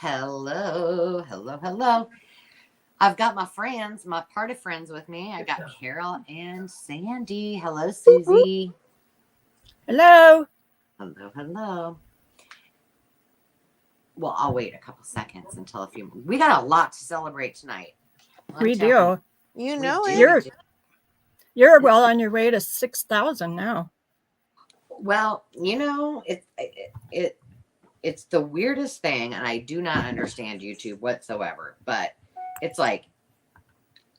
Hello, hello, hello. I've got my friends, my party friends with me. I got Carol and Sandy. Hello, Susie. Hello. Hello, hello. Well, I'll wait a couple seconds until a few. We got a lot to celebrate tonight. I'm We telling you, do. You we know do. it. We You're do. you're well on your way to 6,000 now. Well, it's the weirdest thing, and I do not understand YouTube whatsoever. But it's like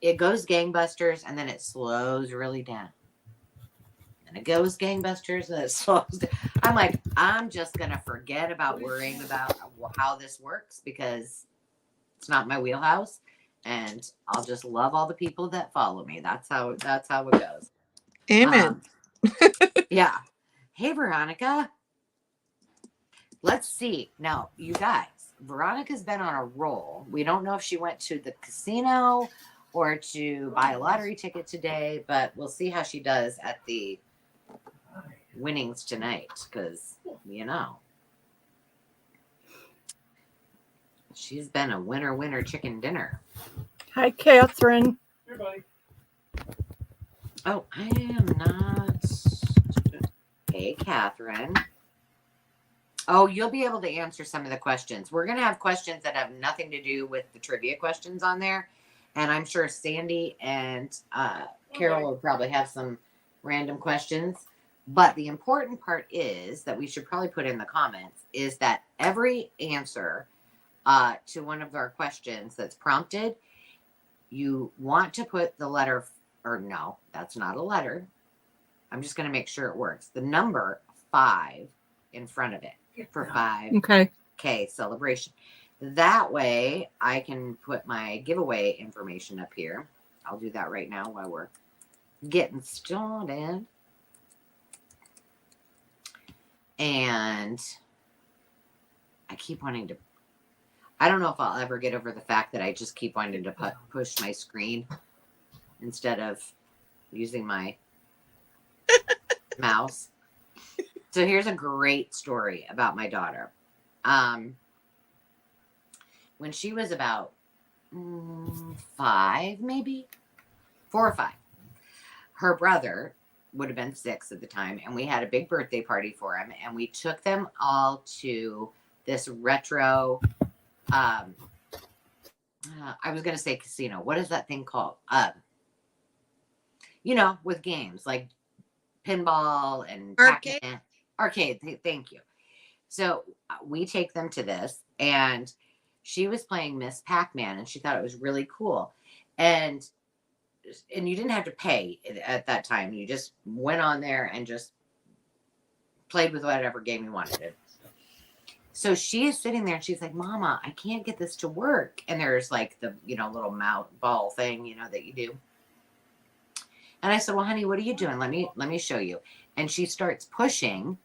it goes gangbusters, and then it slows really down. And it goes gangbusters, and it slows down. I'm like, I'm just gonna forget about worrying about how this works because it's not my wheelhouse, and I'll just love all the people that follow me. That's how it goes. Amen. Um, yeah. Hey, Veronica. Let's see. Now, you guys, Veronica's been on a roll. We don't know if she went to the casino or to buy a lottery ticket today, but we'll see how she does at the winnings tonight because, she's been a winner chicken dinner. Hi, Catherine. Oh, I am not. Hey, Catherine. Oh, you'll be able to answer some of the questions. We're going to have questions that have nothing to do with the trivia questions on there. And I'm sure Sandy and Carol will probably have some random questions. But the important part is that we should probably put in the comments is that every answer to one of our questions that's prompted, you want to put the letter, or no, that's not a letter. I'm just going to make sure it works. The number 5 in front of it for 5K Okay. celebration. That way I can put my giveaway information up here. I'll do that right now while we're getting started. And I keep wanting to, I don't know if I'll ever get over the fact that I just keep wanting to push my screen instead of using my mouse. So here's a great story about my daughter. When she was about 5, maybe 4 or 5, her brother would have been 6 at the time, and we had a big birthday party for him, and we took them all to this retro. I was going to say casino. What is that thing called? With games like pinball and Arcade. Pac-Man. Arcade. Thank you. So we take them to this, and she was playing Miss Pac-Man, and she thought it was really cool. And you didn't have to pay at that time. You just went on there and just played with whatever game you wanted. So she is sitting there, and she's like, "Mama, I can't get this to work." And there's like the little mount ball thing that you do. And I said, "Well, honey, what are you doing? Let me show you." And she starts pushing.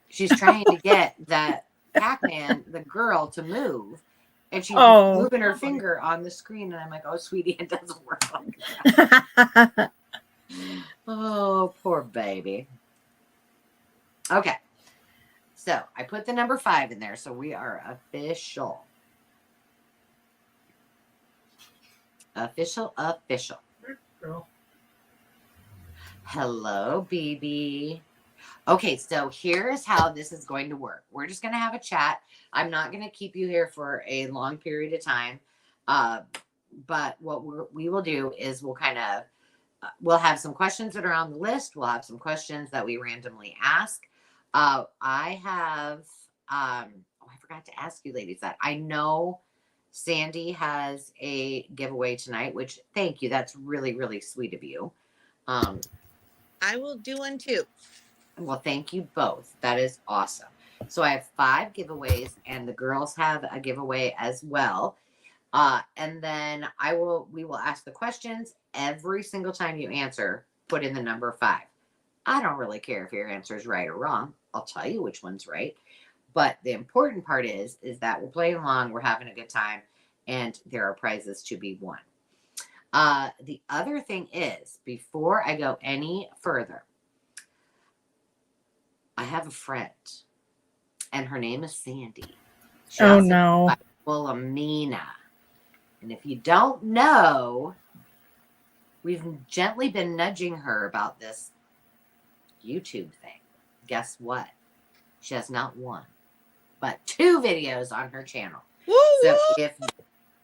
She's trying to get that Pac-Man, the girl, to move. And she's moving her finger on the screen. And I'm like, "Oh, sweetie, it doesn't work like that." Oh, poor baby. Okay. So I put the number 5 in there. So we are official. Official. Hello, BB. Okay, so here's how this is going to work. We're just going to have a chat. I'm not going to keep you here for a long period of time. But what we will do is we'll have some questions that are on the list. We'll have some questions that we randomly ask. I forgot to ask you ladies that. I know Sandy has a giveaway tonight, which thank you. That's really, really sweet of you. I will do one too. Well, thank you both. That is awesome. So I have 5 giveaways, and the girls have a giveaway as well. And then we will ask the questions every single time you answer. Put in the number 5. I don't really care if your answer is right or wrong. I'll tell you which one's right. But the important part is that we're playing along, we're having a good time, and there are prizes to be won. The other thing is, before I go any further, I have a friend, and her name is Sandy. Oh, no. Wilhelmina. And if you don't know, we've gently been nudging her about this YouTube thing. Guess what? She has not one, but 2 videos on her channel. Woo, So woo.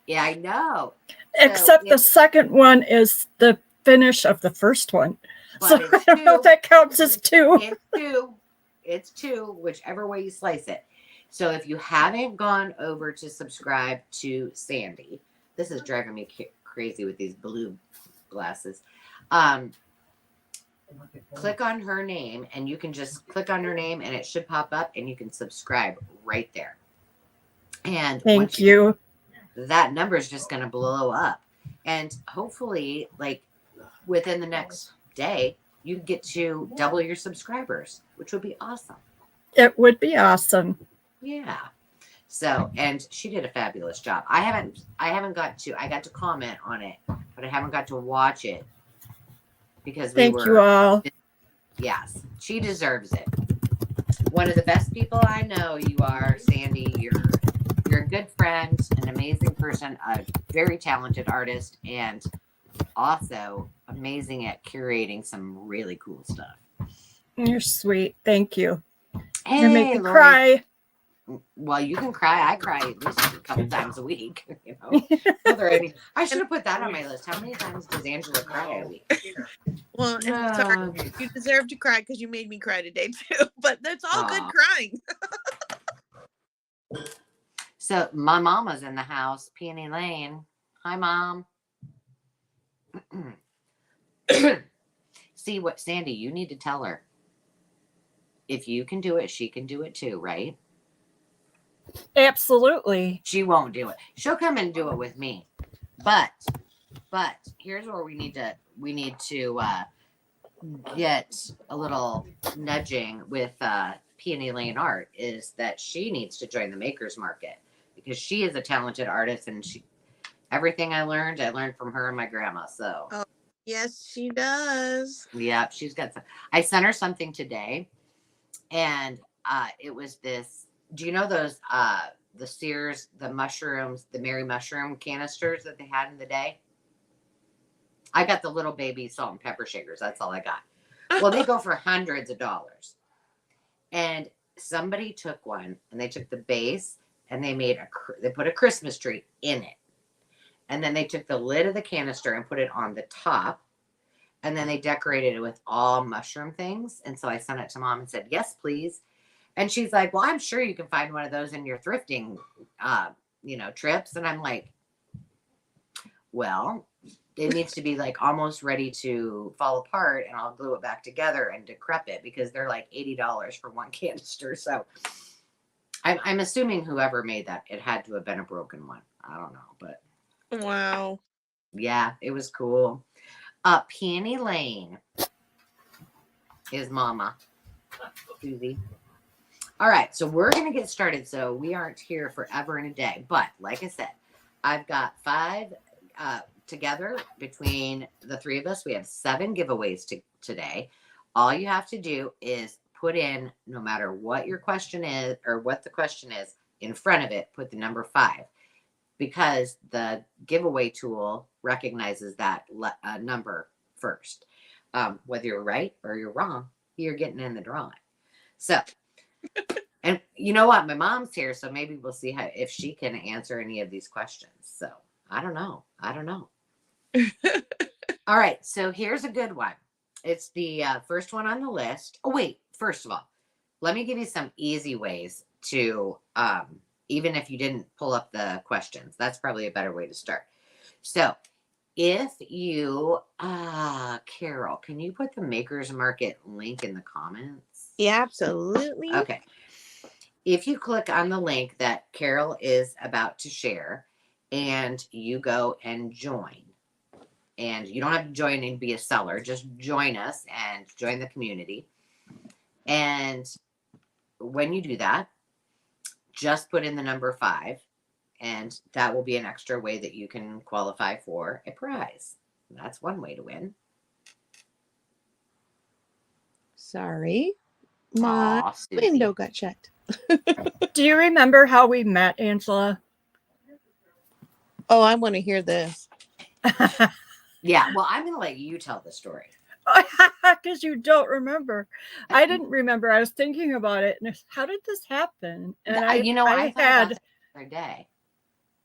yeah, I know. Except the second one is the finish of the first one. So I don't know if that counts as 2. It's 2. It's 2, whichever way you slice it. So if you haven't gone over to subscribe to Sandy, this is driving me crazy with these blue glasses. Click on her name, and you can just click on her name, and it should pop up, and you can subscribe right there. And Thank you. That number is just going to blow up, and hopefully, like within the next day, you get to double your subscribers, which would be awesome. It would be awesome. Yeah. So, and she did a fabulous job. I got to comment on it, but I haven't got to watch it because Thank you all. Yes, she deserves it. One of the best people I know. You are, Sandy. You're a good friend, an amazing person, a very talented artist, and also amazing at curating some really cool stuff. You're sweet. Thank you. Hey, you make me Lori. cry. Well, you can cry. I cry at least a couple times a week. You know, I should have put that on my list. How many times does Angela cry a week? Well, sorry, you deserve to cry because you made me cry today too. But that's all good crying. So my mama's in the house, Peony Lane. Hi, Mom. See what, Sandy, you need to tell her. If you can do it, she can do it too, right? Absolutely. She won't do it. She'll come and do it with me. But here's where we need to get a little nudging with Peony Lane Art, is that she needs to join the Makers Market, because she is a talented artist, and everything I learned from her and my grandma. So yes, she does. Yeah, she's got some. I sent her something today, and it was this. Do you know those the Sears, the mushrooms, the Mary Mushroom canisters that they had in the day? I got the little baby salt and pepper shakers. That's all I got. Well, they go for hundreds of dollars. And somebody took one, and they took the base, and they put a Christmas tree in it. And then they took the lid of the canister and put it on the top. And then they decorated it with all mushroom things. And so I sent it to Mom and said, yes, please. And she's like, well, I'm sure you can find one of those in your thrifting, trips. And I'm like, well, it needs to be like almost ready to fall apart, and I'll glue it back together and decrep it, because they're like $80 for one canister. So I'm assuming whoever made that, it had to have been a broken one. I don't know, but wow. Yeah, it was cool. Peony Lane is Mama Susie. All right, so we're going to get started. So we aren't here forever and a day. But like I said, I've got 5 together between the 3 of us. We have 7 giveaways today. All you have to do is put in, no matter what your question is or what the question is, in front of it, put the number 5. Because the giveaway tool recognizes that number first. Whether you're right or you're wrong, you're getting in the drawing. So, and you know what? My mom's here, so maybe we'll see if she can answer any of these questions. So, I don't know. All right, so here's a good one. It's the first one on the list. Oh, wait. First of all, let me give you some easy ways to, even if you didn't pull up the questions, that's probably a better way to start. So if you, Carol, can you put the Makers Market link in the comments? Yeah, absolutely. Okay. If you click on the link that Carol is about to share, and you go and join, and you don't have to join and be a seller, just join us and join the community. And when you do that, just put in the number 5, and that will be an extra way that you can qualify for a prize. That's one way to win. Sorry, my window got shut. Do you remember how we met, Angela? Oh, I want to hear this. Yeah, well, I'm going to let you tell the story. Because you don't remember. I didn't remember. I was thinking about it. And how did this happen? And I thought about that the other day.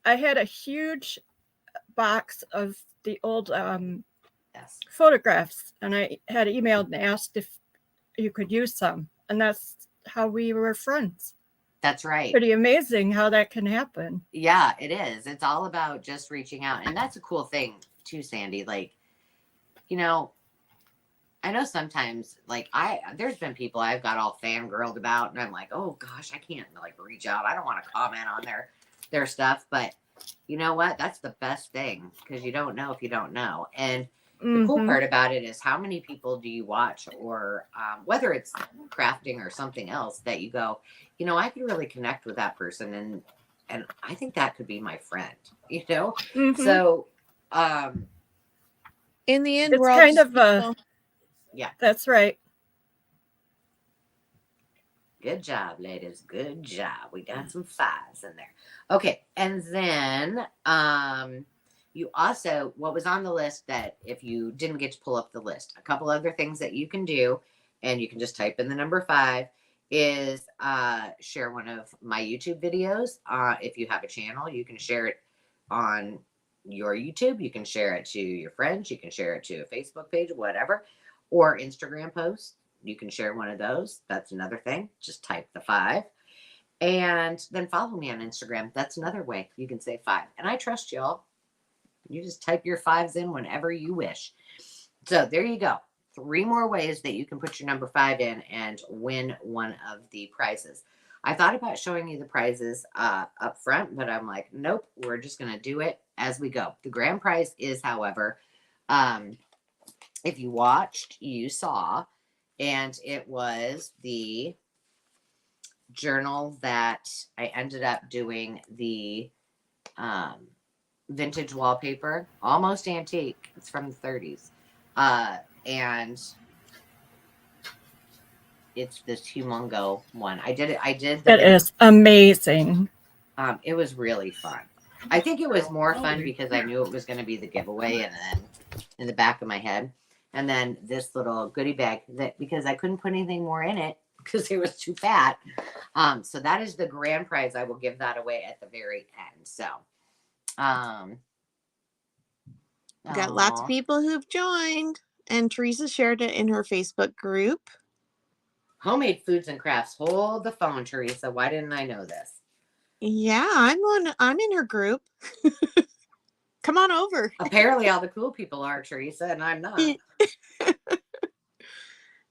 I had a huge box of the old Yes. photographs, and I had emailed and asked if you could use some. And that's how we were friends. That's right. Pretty amazing how that can happen. Yeah, it is. It's all about just reaching out. And that's a cool thing too, Sandy. Like, you know, I know sometimes like there's been people I've got all fangirled about and I'm like, oh gosh, I can't like reach out. I don't want to comment on their stuff. But you know what? That's the best thing because you don't know if you don't know. And the cool part about it is how many people do you watch or whether it's crafting or something else that you go, you know, I could really connect with that person and I think that could be my friend, you know? So in the end, it's we're all kind just of a, yeah. That's right. Good job, ladies. Good job. We got some fives in there. Okay. And then you also, what was on the list that if you didn't get to pull up the list, a couple other things that you can do, and you can just type in the number 5, is share one of my YouTube videos. If you have a channel, you can share it on your YouTube. You can share it to your friends. You can share it to a Facebook page, whatever, or Instagram posts. You can share one of those. That's another thing. Just type the 5. And then follow me on Instagram. That's another way you can say 5. And I trust y'all. You just type your 5s in whenever you wish. So there you go. 3 more ways that you can put your number 5 in and win one of the prizes. I thought about showing you the prizes up front, but I'm like, nope, we're just going to do it as we go. The grand prize is, however, if you watched, you saw, and it was the journal that I ended up doing the vintage wallpaper, almost antique. It's from the 30s. And it's this humongo one. I did it. It is amazing. It was really fun. I think it was more fun because I knew it was going to be the giveaway, and then in the back of my head, and then this little goodie bag that because I couldn't put anything more in it because it was too fat. So that is the grand prize. I will give that away at the very end. So, got lots of people who've joined, and Teresa shared it in her Facebook group. Homemade Foods and Crafts. Hold the phone, Teresa. Why didn't I know this? Yeah, I'm in her group. Come on over. Apparently all the cool people are, Teresa, and I'm not.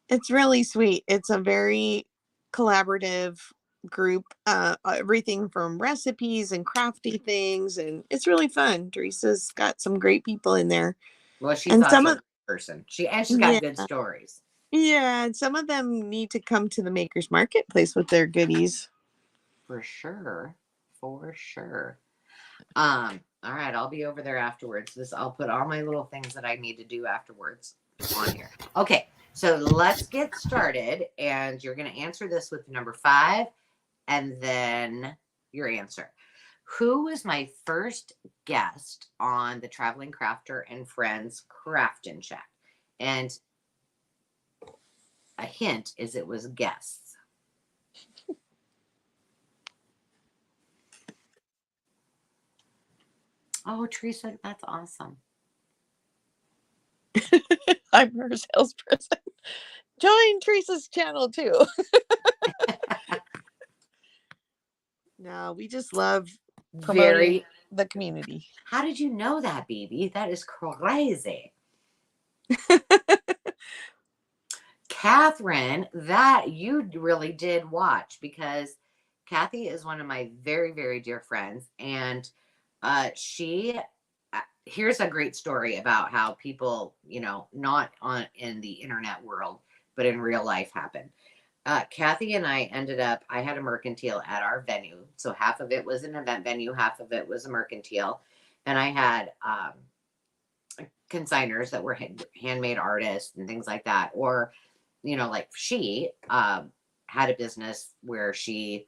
It's really sweet. It's a very collaborative group. Everything from recipes and crafty things, and it's really fun. Teresa's got some great people in there. Well, she's also a person. She's got good stories. Yeah, and some of them need to come to the Makers Marketplace with their goodies. For sure. For sure. All right, I'll be over there afterwards. I'll put all my little things that I need to do afterwards on here. Okay, so let's get started, and you're going to answer this with number 5, and then your answer. Who was my first guest on the Traveling Crafter and Friends Craft and Chat? And a hint is it was guests. Oh, Teresa, that's awesome. I'm her salesperson. Join Teresa's channel too. No, we just love promoting the community. How did you know that, BB? That is crazy. Catherine, that you really did watch because Kathy is one of my very, very dear friends. And here's a great story about how people, not in the internet world, but in real life happen. Kathy and I I had a mercantile at our venue. So half of it was an event venue, half of it was a mercantile. And I had consigners that were handmade artists and things like that. Or, like she had a business where she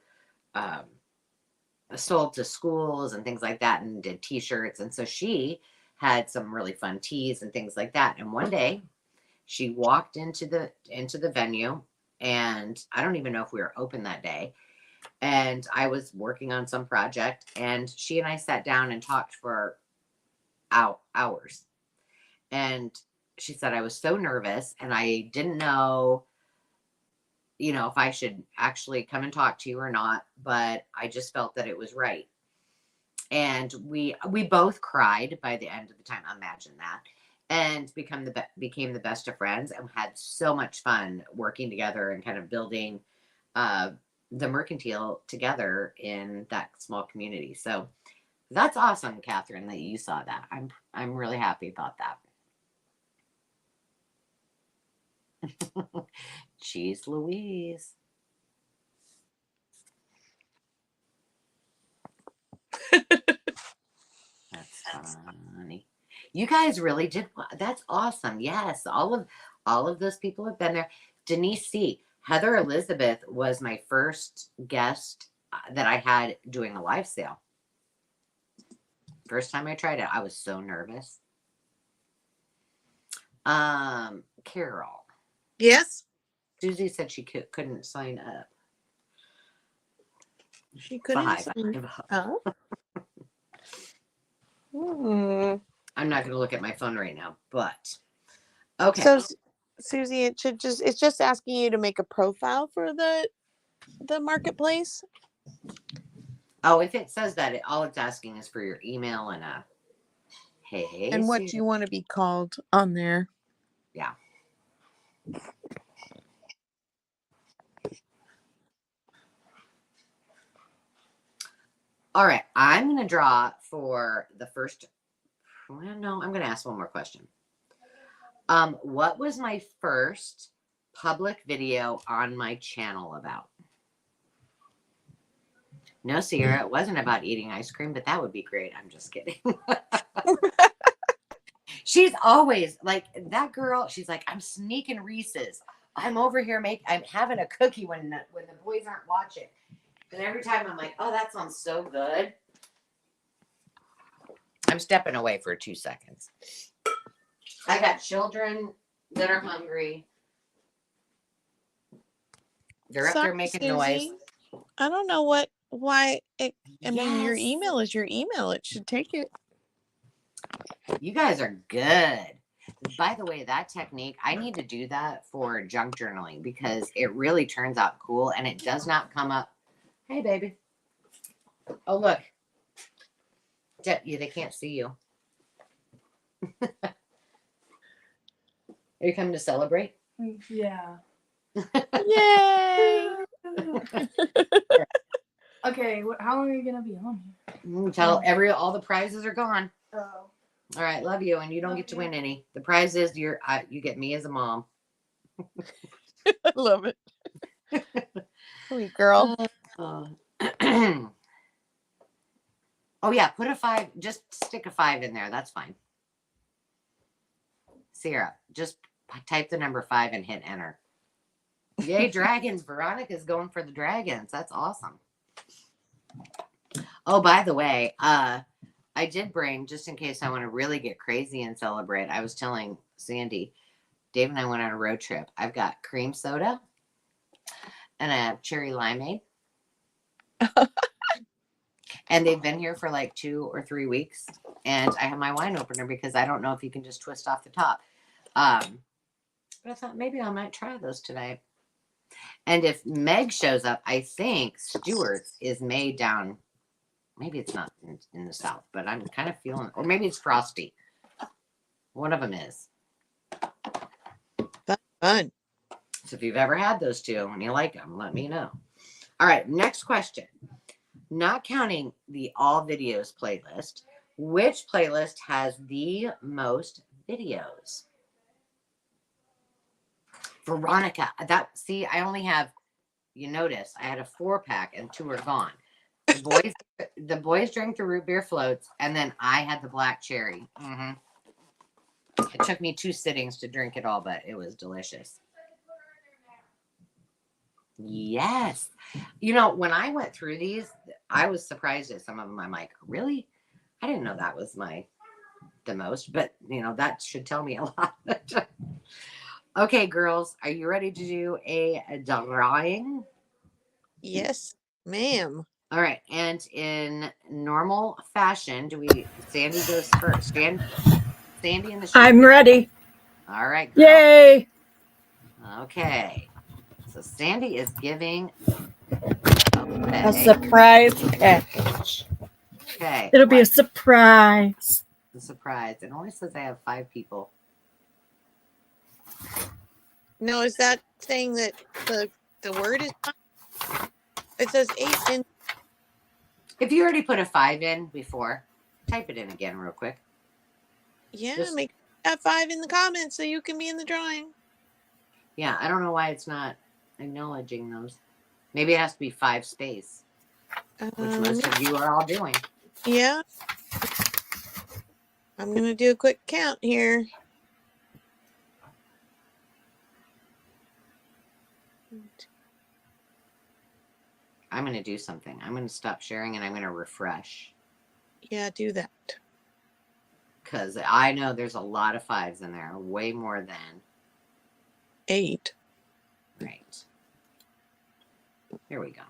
sold to schools and things like that and did t-shirts. And so she had some really fun teas and things like that. And one day she walked into the venue, and I don't even know if we were open that day. And I was working on some project, and she and I sat down and talked for hours. And she said, I was so nervous and I didn't know, if I should actually come and talk to you or not, but I just felt that it was right. And we both cried by the end of the time. Imagine that. And became the best of friends, and had so much fun working together and kind of building the mercantile together in that small community. So that's awesome, Catherine, that you saw that. I'm really happy about that. Jeez Louise. That's funny. You guys really did. That's awesome. Yes, all of those people have been there. Denise C. Heather Elizabeth was my first guest that I had doing a live sale. First time I tried it, I was so nervous. Carol. Yes. Susie said she couldn't sign up. She couldn't sign up. I'm not going to look at my phone right now, but okay. So, Susie, it's just asking you to make a profile for the marketplace. Oh, if it says that, all it's asking is for your email and a hey. And what you want to be called on there. Yeah. All right. I'm going to draw for the first. Well, no, I'm going to ask one more question. What was my first public video on my channel about? No, Sierra, it wasn't about eating ice cream, but that would be great. I'm just kidding. She's always like that girl. She's like, I'm sneaking Reese's. I'm over here I'm having a cookie when the boys aren't watching. And every time I'm like, oh, that sounds so good. I'm stepping away for 2 seconds. I got children that are hungry. They're up there making Susie, noise. I don't know why it. I mean, your email is your email. It should take it. You guys are good. By the way, that technique, I need to do that for junk journaling because it really turns out cool and it does not come up. Hey, baby. Oh, look. They can't see you. Are you coming to celebrate? Yeah. Yay! Okay, how long are you gonna be on here? Tell all the prizes are gone. Oh. All right, love you, and you don't get to win any. The prize is you get me as a mom. I love it. Sweet girl. Oh yeah, put a 5. Just stick a 5 in there. That's fine. Sierra, just type the number 5 and hit enter. Yay, dragons! Veronica's going for the dragons. That's awesome. Oh, by the way, I did bring, just in case I want to really get crazy and celebrate. I was telling Sandy, Dave and I went on a road trip. I've got cream soda and I have cherry limeade. And they've been here for like 2 or 3 weeks. And I have my wine opener because I don't know if you can just twist off the top. But I thought maybe I might try those today. And if Meg shows up, I think Stewart's is made down. Maybe it's not in the South, but I'm kind of feeling, or maybe it's Frosty. One of them is. That's fun. So if you've ever had those two and you like them, let me know. All right, next question. Not counting the all videos playlist, which playlist has the most videos? Veronica, I only have, you notice, I had a 4-pack and 2 are gone. The boys drank the root beer floats, and then I had the black cherry. It took me 2 sittings to drink it all, but it was delicious. Yes. You know, when I went through these, I was surprised at some of them. I'm like, really? I didn't know that was the most, but you know, that should tell me a lot. Okay, girls, are you ready to do a drawing? Yes, ma'am. All right, and in normal fashion, Sandy goes first. Sandy in the sheet. I'm ready. All right, girl. Yay. Okay. So Sandy is giving A surprise package. Okay. It'll be a surprise. A surprise. It only says I have 5 people. No, is that saying that the word is fine? It says 8 in. If you already put a 5 in before, type it in again real quick. Yeah, make that 5 in the comments so you can be in the drawing. Yeah, I don't know why it's not acknowledging those. Maybe it has to be 5 space, which most of you are all doing. Yeah. I'm going to do a quick count here. I'm going to do something. I'm going to stop sharing and I'm going to refresh. Yeah, do that. Because I know there's a lot of 5s in there. Way more than 8. Right. Here we go.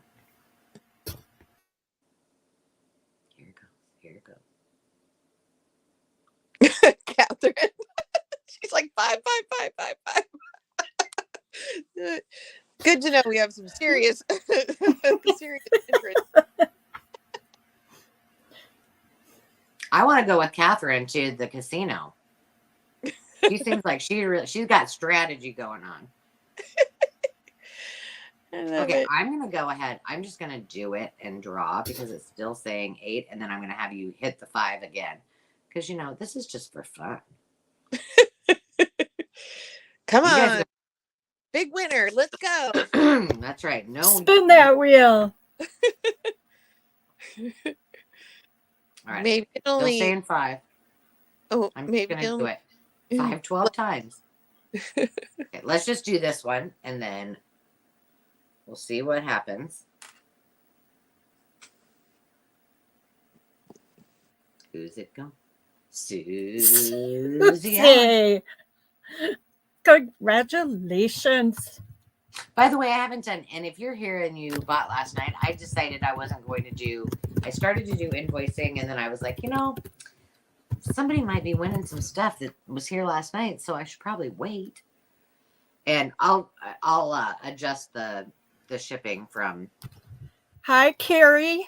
Here it goes. Here it goes. Catherine. She's like 5, 5, 5, 5, 5. Good to know we have some serious interest. I want to go with Catherine to the casino. She seems like she's got strategy going on. Okay, I'm going to go ahead. I'm just going to do it and draw because it's still saying 8. And then I'm going to have you hit the 5 again. Because, you know, this is just for fun. Come on. Big winner. Let's go. That's right. No. Spin that wheel. All right. Maybe it only. Still saying 5. Oh, I'm maybe going to do it 12 times. Okay, let's just do this one and then we'll see what happens. Who's it go? Susie. Congratulations. By the way, I haven't done, and if you're here and you bought last night, I decided I wasn't going to do, I started to do invoicing and then I was like, you know, somebody might be winning some stuff that was here last night, so I should probably wait. And I'll adjust the shipping from. Hi, Carrie.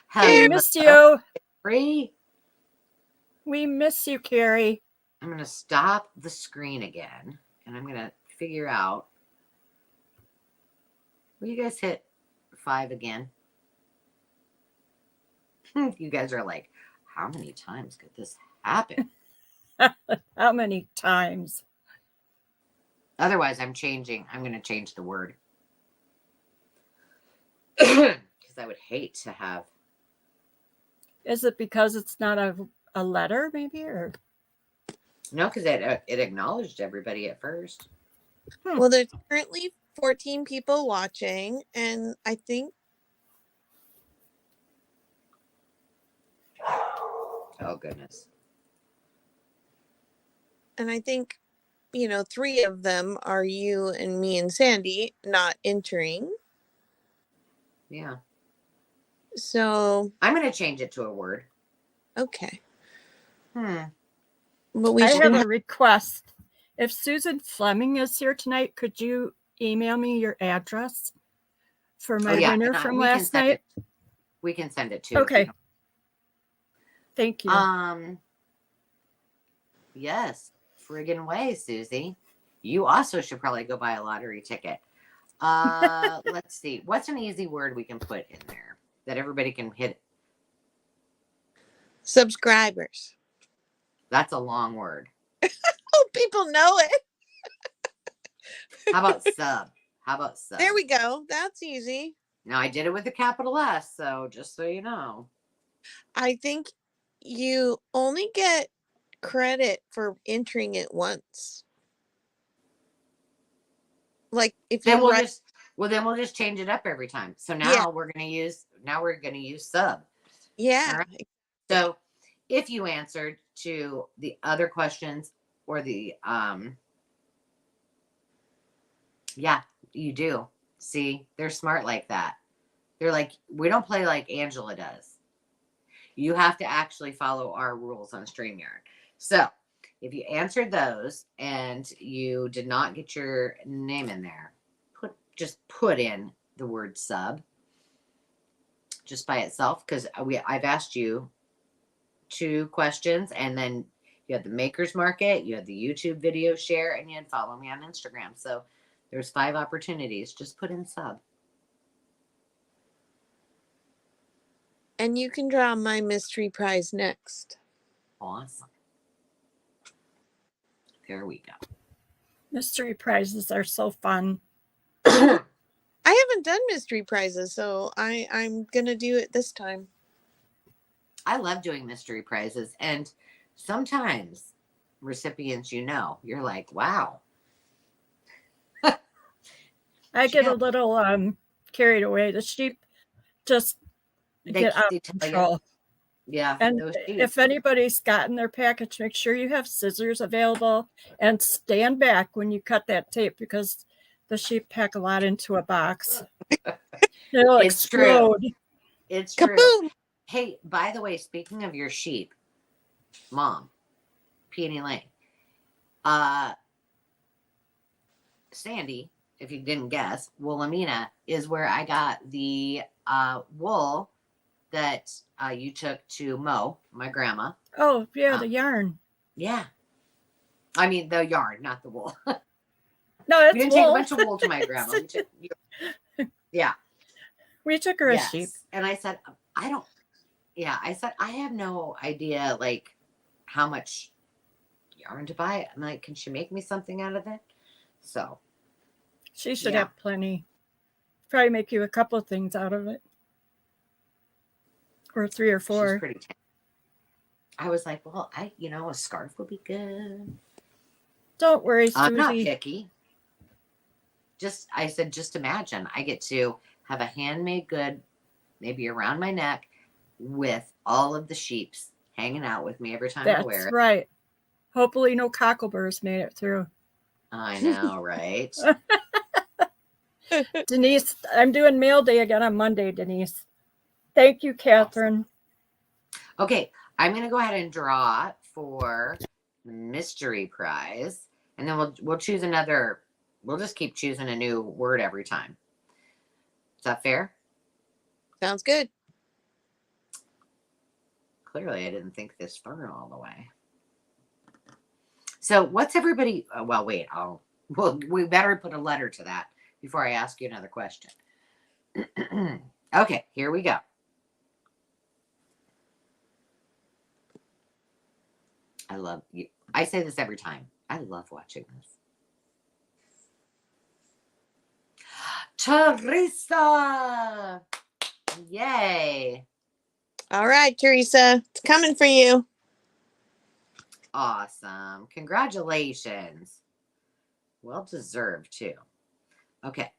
Hello. We missed you. Free. We miss you, Carrie. I'm going to stop the screen again, and I'm going to figure out. Will you guys hit 5 again? You guys are like, how many times could this happen? How many times? Otherwise, I'm going to change the word. Because I would hate to have. Is it because it's not a letter, maybe? Or No, because it acknowledged everybody at first. Well, there's currently 14 people watching, and I think. Oh, goodness. And I think, 3 of them are you and me and Sandy not entering. Yeah. So. I'm going to change it to a word. Okay. But I have a request. If Susan Fleming is here tonight, could you email me your address for my winner from last night? We can send it to. Okay. Thank you. Yes. Friggin' way, Susie. You also should probably go buy a lottery ticket. Let's see. What's an easy word we can put in there that everybody can hit? Subscribers. That's a long word. Oh, people know it. How about sub? There we go. That's easy. Now, I did it with a capital S, so just so you know. I think you only get credit for entering it once. Like if you Well, then we'll just change it up every time. So now Yeah. we're gonna use sub. Yeah. All right. So if you answered to the other questions or the yeah, you do. See, they're smart like that. They're like, we don't play like Angela does. You have to actually follow our rules on StreamYard. So if you answered those and you did not get your name in there, just put in the word sub just by itself, because I've asked you 2 questions, and then you had the Makers Market, you had the YouTube video share, and you had follow me on Instagram. So there's 5 opportunities. Just put in sub. And you can draw my mystery prize next. Awesome. There we go. Mystery prizes are so fun. I haven't done mystery prizes, so I'm gonna do it this time. I love doing mystery prizes, and sometimes recipients, you're like, wow. I get a little carried away. The sheep just get out of control. Yeah. And if anybody's gotten their package, make sure you have scissors available and stand back when you cut that tape, because the sheep pack a lot into a box. It'll explode. It's true. Kaboom! Hey, by the way, speaking of your sheep, Mom, Peony Lane, Sandy, if you didn't guess, Wilhelmina is where I got the wool that you took to Mo, my grandma. Oh, yeah, the yarn. Yeah. I mean, the yarn, not the wool. No, it's we didn't wool. take a bunch of wool to my grandma. Yeah. We took her a sheep. And I said, I have no idea, like, how much yarn to buy. I'm like, can she make me something out of it? So. She should have plenty. Probably make you a couple of things out of it. Or 3 or 4. She's pretty. I was like, well, a scarf would be good. Don't worry, Susie. I'm not picky. I said, just imagine I get to have a handmade good, maybe around my neck, with all of the sheeps hanging out with me every time I wear it. That's right. Hopefully no cockleburs made it through. I know, right? Denise, I'm doing mail day again on Monday, Denise. Thank you, Catherine. Awesome. Okay, I'm going to go ahead and draw for the mystery prize, and then we'll choose another. We'll just keep choosing a new word every time. Is that fair? Sounds good. Clearly, I didn't think this far all the way. So what's everybody? Well, wait. We better put a letter to that before I ask you another question. Okay, here we go. I love you. I say this every time. I love watching this. Teresa! Yay! All right, Teresa, it's coming for you. Awesome. Congratulations. Well deserved, too. Okay,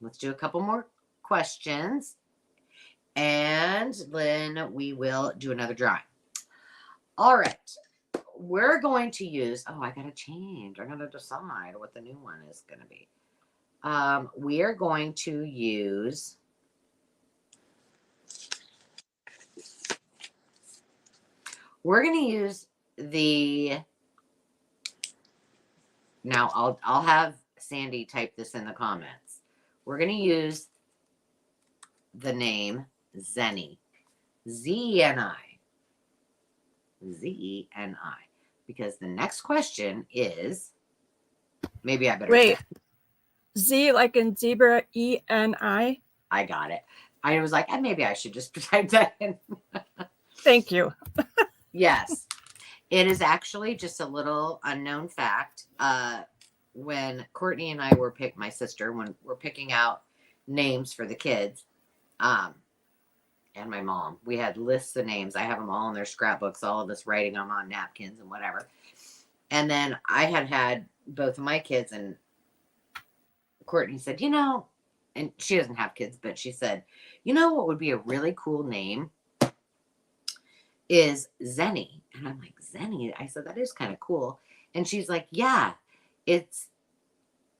let's do a couple more questions, and then we will do another drawing. All right. We're going to use, I got to change. I got to decide what the new one is going to be. We are going to use the, now I'll have Sandy type this in the comments. We're going to use the name Zenny. Z-E-N-I. Z-E-N-I. Because the next question is, maybe I better wait. Z like in zebra, E-N-I. I got it. I was like, maybe I should just type that in. Thank you. Yes. It is actually just a little unknown fact. When Courtney and I were my sister, when we're picking out names for the kids, and my mom, we had lists of names. I have them all in their scrapbooks, all of us writing them on napkins and whatever. And then I had both of my kids, and Courtney said, and she doesn't have kids, but she said, you know what would be a really cool name is Zenny. And I'm like, Zenny? I said, that is kind of cool. And she's like, yeah, it's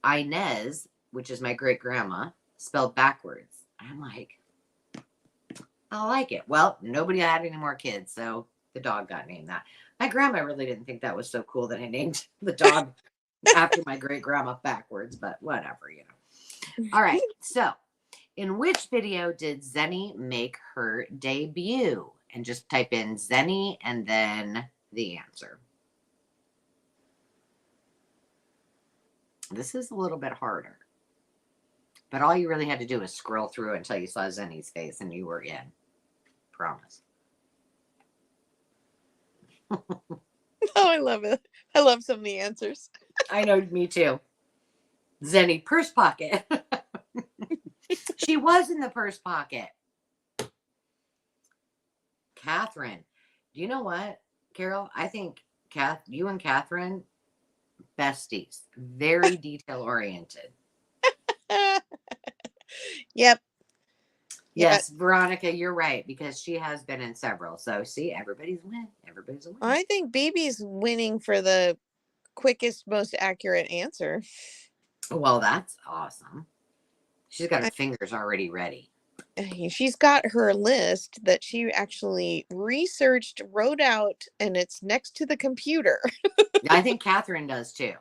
Inez, which is my great grandma, spelled backwards. I'm like, I like it. Well, nobody had any more kids, so the dog got named that. My grandma really didn't think that was so cool that I named the dog after my great grandma backwards, but whatever, you know. All right. So, in which video did Zenny make her debut? And just type in Zenny and then the answer. This is a little bit harder. But all you really had to do was scroll through until you saw Zenny's face and you were in. Promise. Oh, I love it. I love some of the answers. I know, me too. Zenny, purse pocket. She was in the purse pocket. Catherine. Do you know what, Carol? I think you and Catherine, besties. Very detail oriented. Yep. Yes, Veronica, you're right, because she has been in several. So see, everybody's win. Everybody's a win. I think Baby's winning for the quickest, most accurate answer. Well, that's awesome. She's got her fingers already ready. She's got her list that she actually researched, wrote out, and it's next to the computer. I think Catherine does too.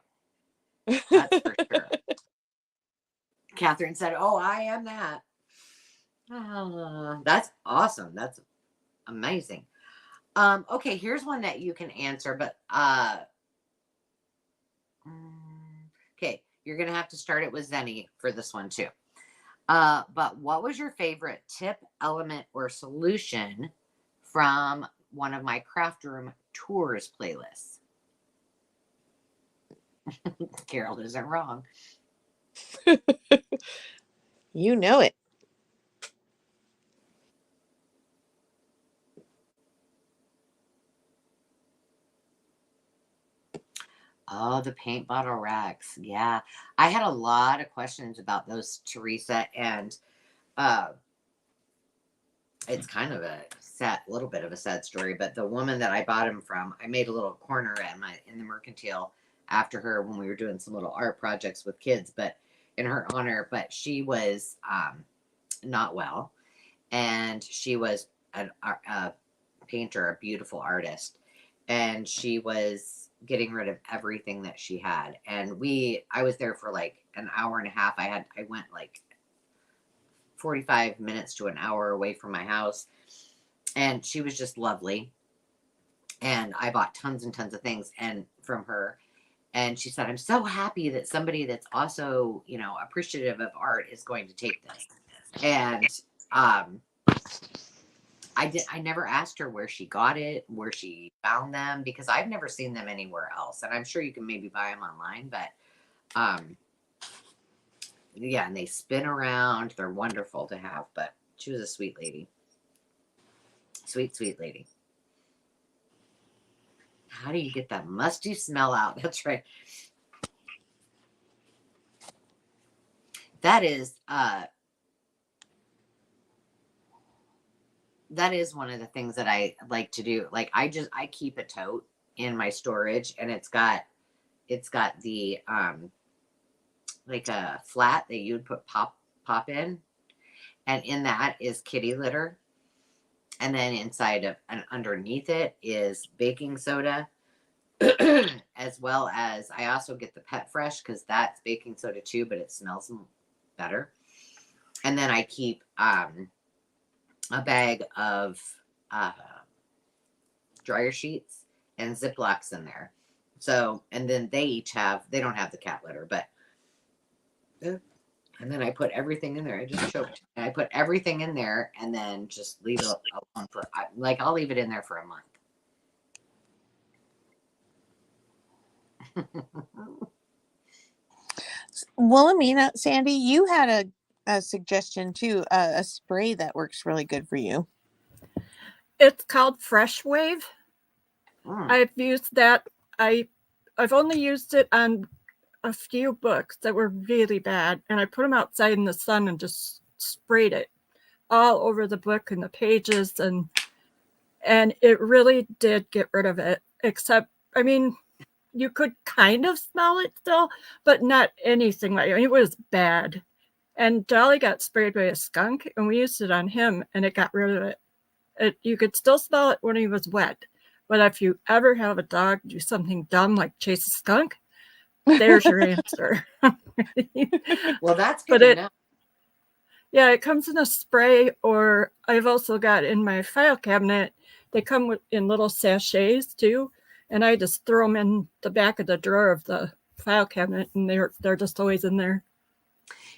That's for sure. Catherine said, oh, I am that. That's awesome. That's amazing. Okay, here's one that you can answer, but okay, you're gonna have to start it with Zenny for this one too. But what was your favorite tip, element, or solution from one of my craft room tours playlists? Carol isn't wrong. You know it. Oh, the paint bottle racks. Yeah. I had a lot of questions about those, Teresa, and it's kind of a little bit of a sad story, but the woman that I bought them from, I made a little corner in the mercantile after her when we were doing some little art projects with kids, but in her honor, but she was not well, and she was a painter, a beautiful artist, and she was getting rid of everything that she had. And I was there for like an hour and a half. I went like 45 minutes to an hour away from my house, and she was just lovely. And I bought tons and tons of things from her. And she said, I'm so happy that somebody that's also, appreciative of art is going to take this. And I never asked her where she got it, where she found them, because I've never seen them anywhere else. And I'm sure you can maybe buy them online, but yeah, and they spin around. They're wonderful to have, but she was a sweet lady. Sweet, sweet lady. How do you get that musty smell out? That's right. That is one of the things that I like to do. Like I keep a tote in my storage, and it's got the like a flat that you'd put pop in, and in that is kitty litter, and then inside of and underneath it is baking soda, as well as I also get the Pet Fresh, because that's baking soda too, but it smells better. And then I keep a bag of dryer sheets and Ziplocs in there. So, and then they don't have the cat litter, but and then I put everything in there. I just choked. And I put everything in there and then just leave it alone I'll leave it in there for a month. Wilhelmina, Sandy, you had a suggestion too, a spray that works really good for you. It's called Fresh Wave. I've used that. I've only used it on a few books that were really bad, and I put them outside in the sun and just sprayed it all over the book and the pages, and it really did get rid of it. Except, I mean, you could kind of smell it still, but not anything like it. It was bad. And Dolly got sprayed by a skunk, and we used it on him, and it got rid of it. You could still smell it when he was wet. But if you ever have a dog do something dumb like chase a skunk, there's your answer. Well, that's good But to know. Yeah, it comes in a spray, or I've also got in my file cabinet, they come in little sachets too, and I just throw them in the back of the drawer of the file cabinet, and they're just always in there.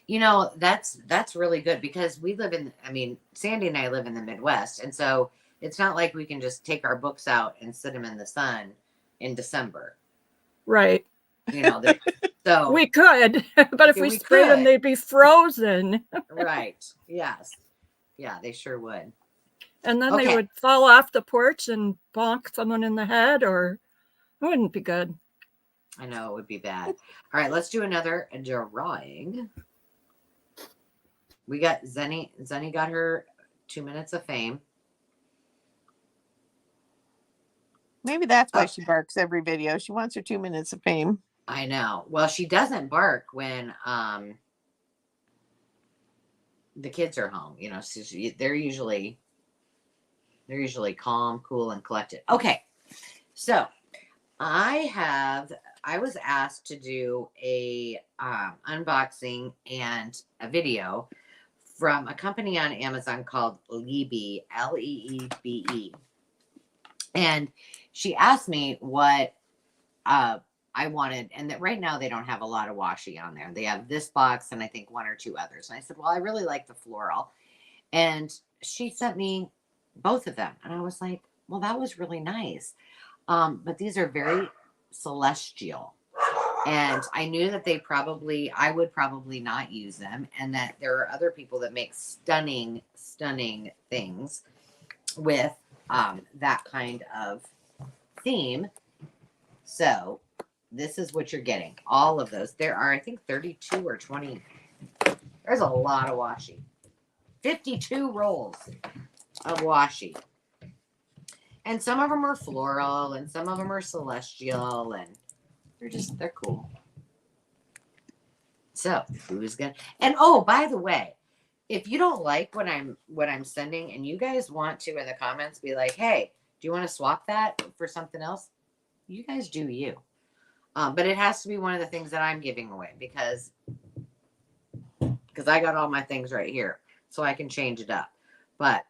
You know, that's really good because we live in, I mean, Sandy and I live in the Midwest, and so it's not like we can just take our books out and sit them in the sun in December. Right. You know, so we could, but if we sprayed them, they'd be frozen. Right. Yes. Yeah, they sure would. And then they would fall off the porch and bonk someone in the head, or it wouldn't be good. I know, it would be bad. All right, let's do another drawing. We got Zenny. Zenny got her 2 minutes of fame. Maybe that's why she barks every video. She wants her 2 minutes of fame. I know. Well, she doesn't bark when the kids are home. You know, so they're usually calm, cool, and collected. Okay, so I was asked to do a unboxing and a video from a company on Amazon called Leebe, Leebe. And she asked me what I wanted, and that right now they don't have a lot of washi on there. They have this box and I think one or two others. And I said, well, I really like the floral. And she sent me both of them. And I was like, well, that was really nice. But these are very celestial. And I knew that I would probably not use them, and that there are other people that make stunning, stunning things with that kind of theme. So this is what you're getting. All of those. There are, I think, 32 or 20. There's a lot of washi. 52 rolls of washi. And some of them are floral, and some of them are celestial, and they're cool. So who's gonna, and oh, by the way, if you don't like what I'm sending, and you guys want to in the comments be like, hey, do you want to swap that for something else? You guys do you. But it has to be one of the things that I'm giving away, because I got all my things right here, so I can change it up. But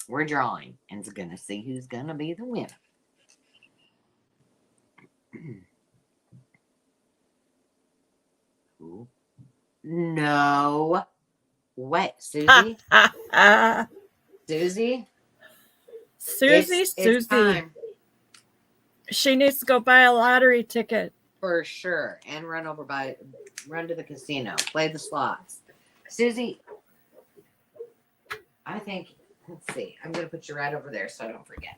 we're drawing, and it's gonna see who's gonna be the winner. No. What, Susie? Susie? It's time. She needs to go buy a lottery ticket. For sure. And run to the casino. Play the slots. Susie, I think, let's see. I'm going to put you right over there so I don't forget.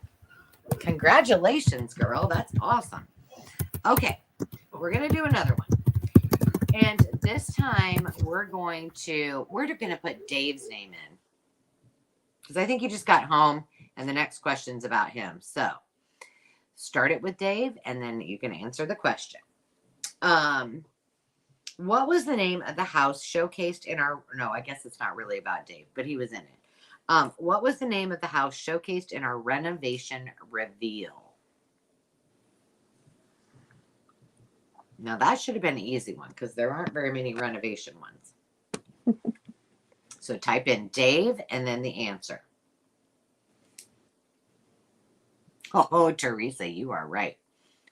Congratulations, girl. That's awesome. Okay. We're going to do another one. And this time we're going to put Dave's name in, because I think he just got home and the next question's about him. So start it with Dave, and then you can answer the question. What was the name of the house showcased in I guess it's not really about Dave, but he was in it. What was the name of the house showcased in our renovation reveal? Now, that should have been an easy one, because there aren't very many renovation ones. So type in Dave and then the answer. Oh, Teresa, you are right.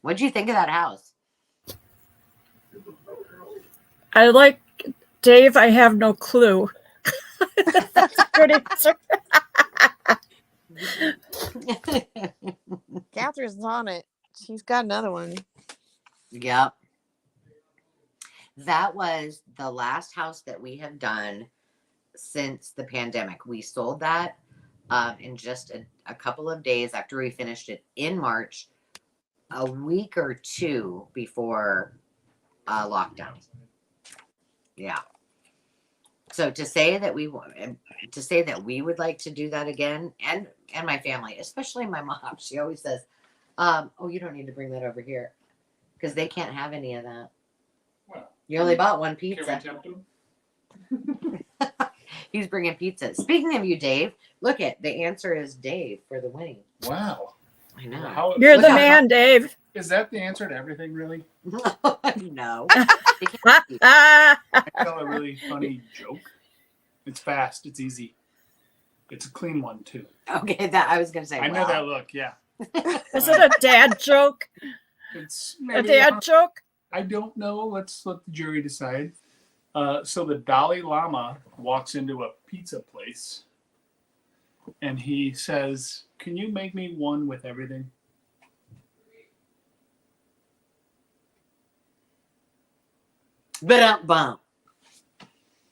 What'd you think of that house? I like Dave. I have no clue. That's a good answer. Catherine's on it. She's got another one. Yep. That was the last house that we have done since the pandemic. We sold that in just a couple of days after we finished it in March, a week or two before lockdown. Yeah. So to say that we would like to do that again, and my family, especially my mom, she always says, "Oh, you don't need to bring that over here because they can't have any of that. Well, You only bought one can we pizza." tempt them? He's bringing pizza. Speaking of you, Dave, look at the answer is Dave for the winning. Wow. I know. How, You're Look the how- man, Dave. is that the answer to everything, really? No. Ah, I tell a really funny joke. It's fast. It's easy. It's a clean one, too. Okay, that I was gonna say. I know that look, yeah. is it a dad joke? It's A maybe dad joke? I don't know. Let's let the jury decide. So the Dalai Lama walks into a pizza place and he says, "Can you make me one with everything?" But bump.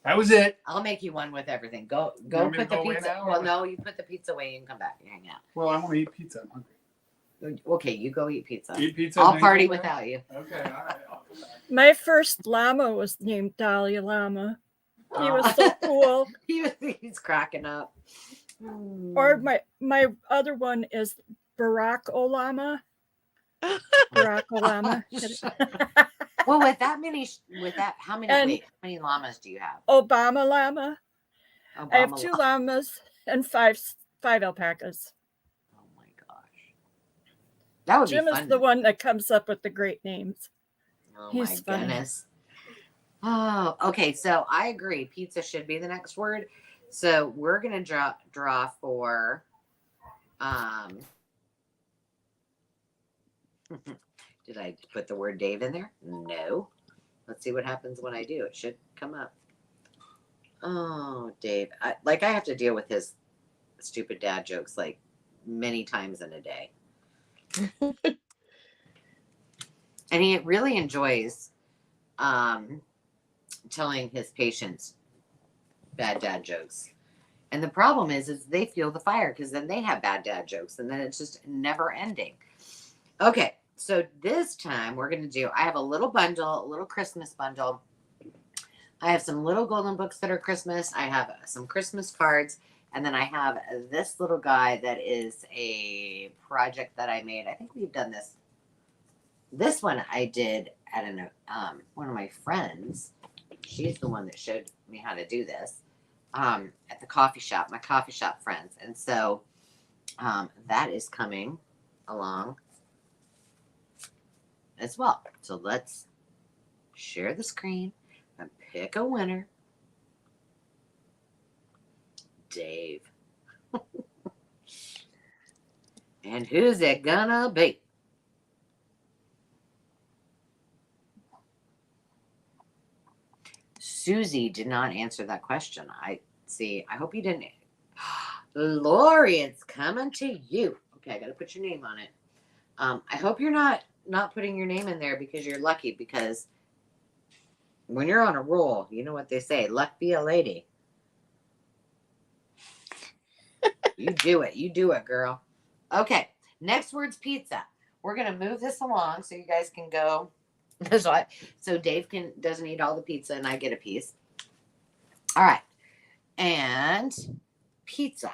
That was it. I'll make you one with everything. Go want me to put the go away pizza. now, Well, or- no, you put the pizza away and come back and hang out. Well, I want to eat pizza. I'm hungry. Okay, you go eat pizza. Eat pizza. I'll and then party come back? without you. Okay, all right. I'll come back. My first llama was named Dalai Lama. He was so cool. He's cracking up. Or my other one is Barack Obama. Barack Obama. Well, how many? And- wait, how many llamas do you have? Obama Llama. I have Obama 2 llama. llamas and five alpacas. Oh my gosh, that would Jim be is fun. the one that comes up with the great names. Oh He's my funny. goodness. Oh, okay. So I agree. Pizza should be the next word. So we're gonna draw for Did I put the word Dave in there? No. Let's see what happens when I do. It should come up. Oh, Dave. I have to deal with his stupid dad jokes like many times in a day. And he really enjoys telling his patients bad dad jokes. And the problem is they feel the fire because then they have bad dad jokes and then it's just never ending. Okay, so this time we're going to do, I have a little bundle, a little Christmas bundle. I have some little golden books that are Christmas. I have some Christmas cards. And then I have this little guy that is a project that I made. I think we've done this. This one I did at one of my friends. She's the one that showed me how to do this at the coffee shop, my coffee shop friends. And so that is coming along as well. So let's share the screen and pick a winner. Dave. And who's it gonna be? Susie did not answer that question. I hope you didn't. Lori, it's coming to you. Okay, I got to put your name on it. I hope you're not putting your name in there because you're lucky, because when you're on a roll, you know what they say, luck be a lady. You do it, girl. Okay, next word's pizza. We're going to move this along so you guys can go. So Dave doesn't eat all the pizza and I get a piece. All right. And pizza.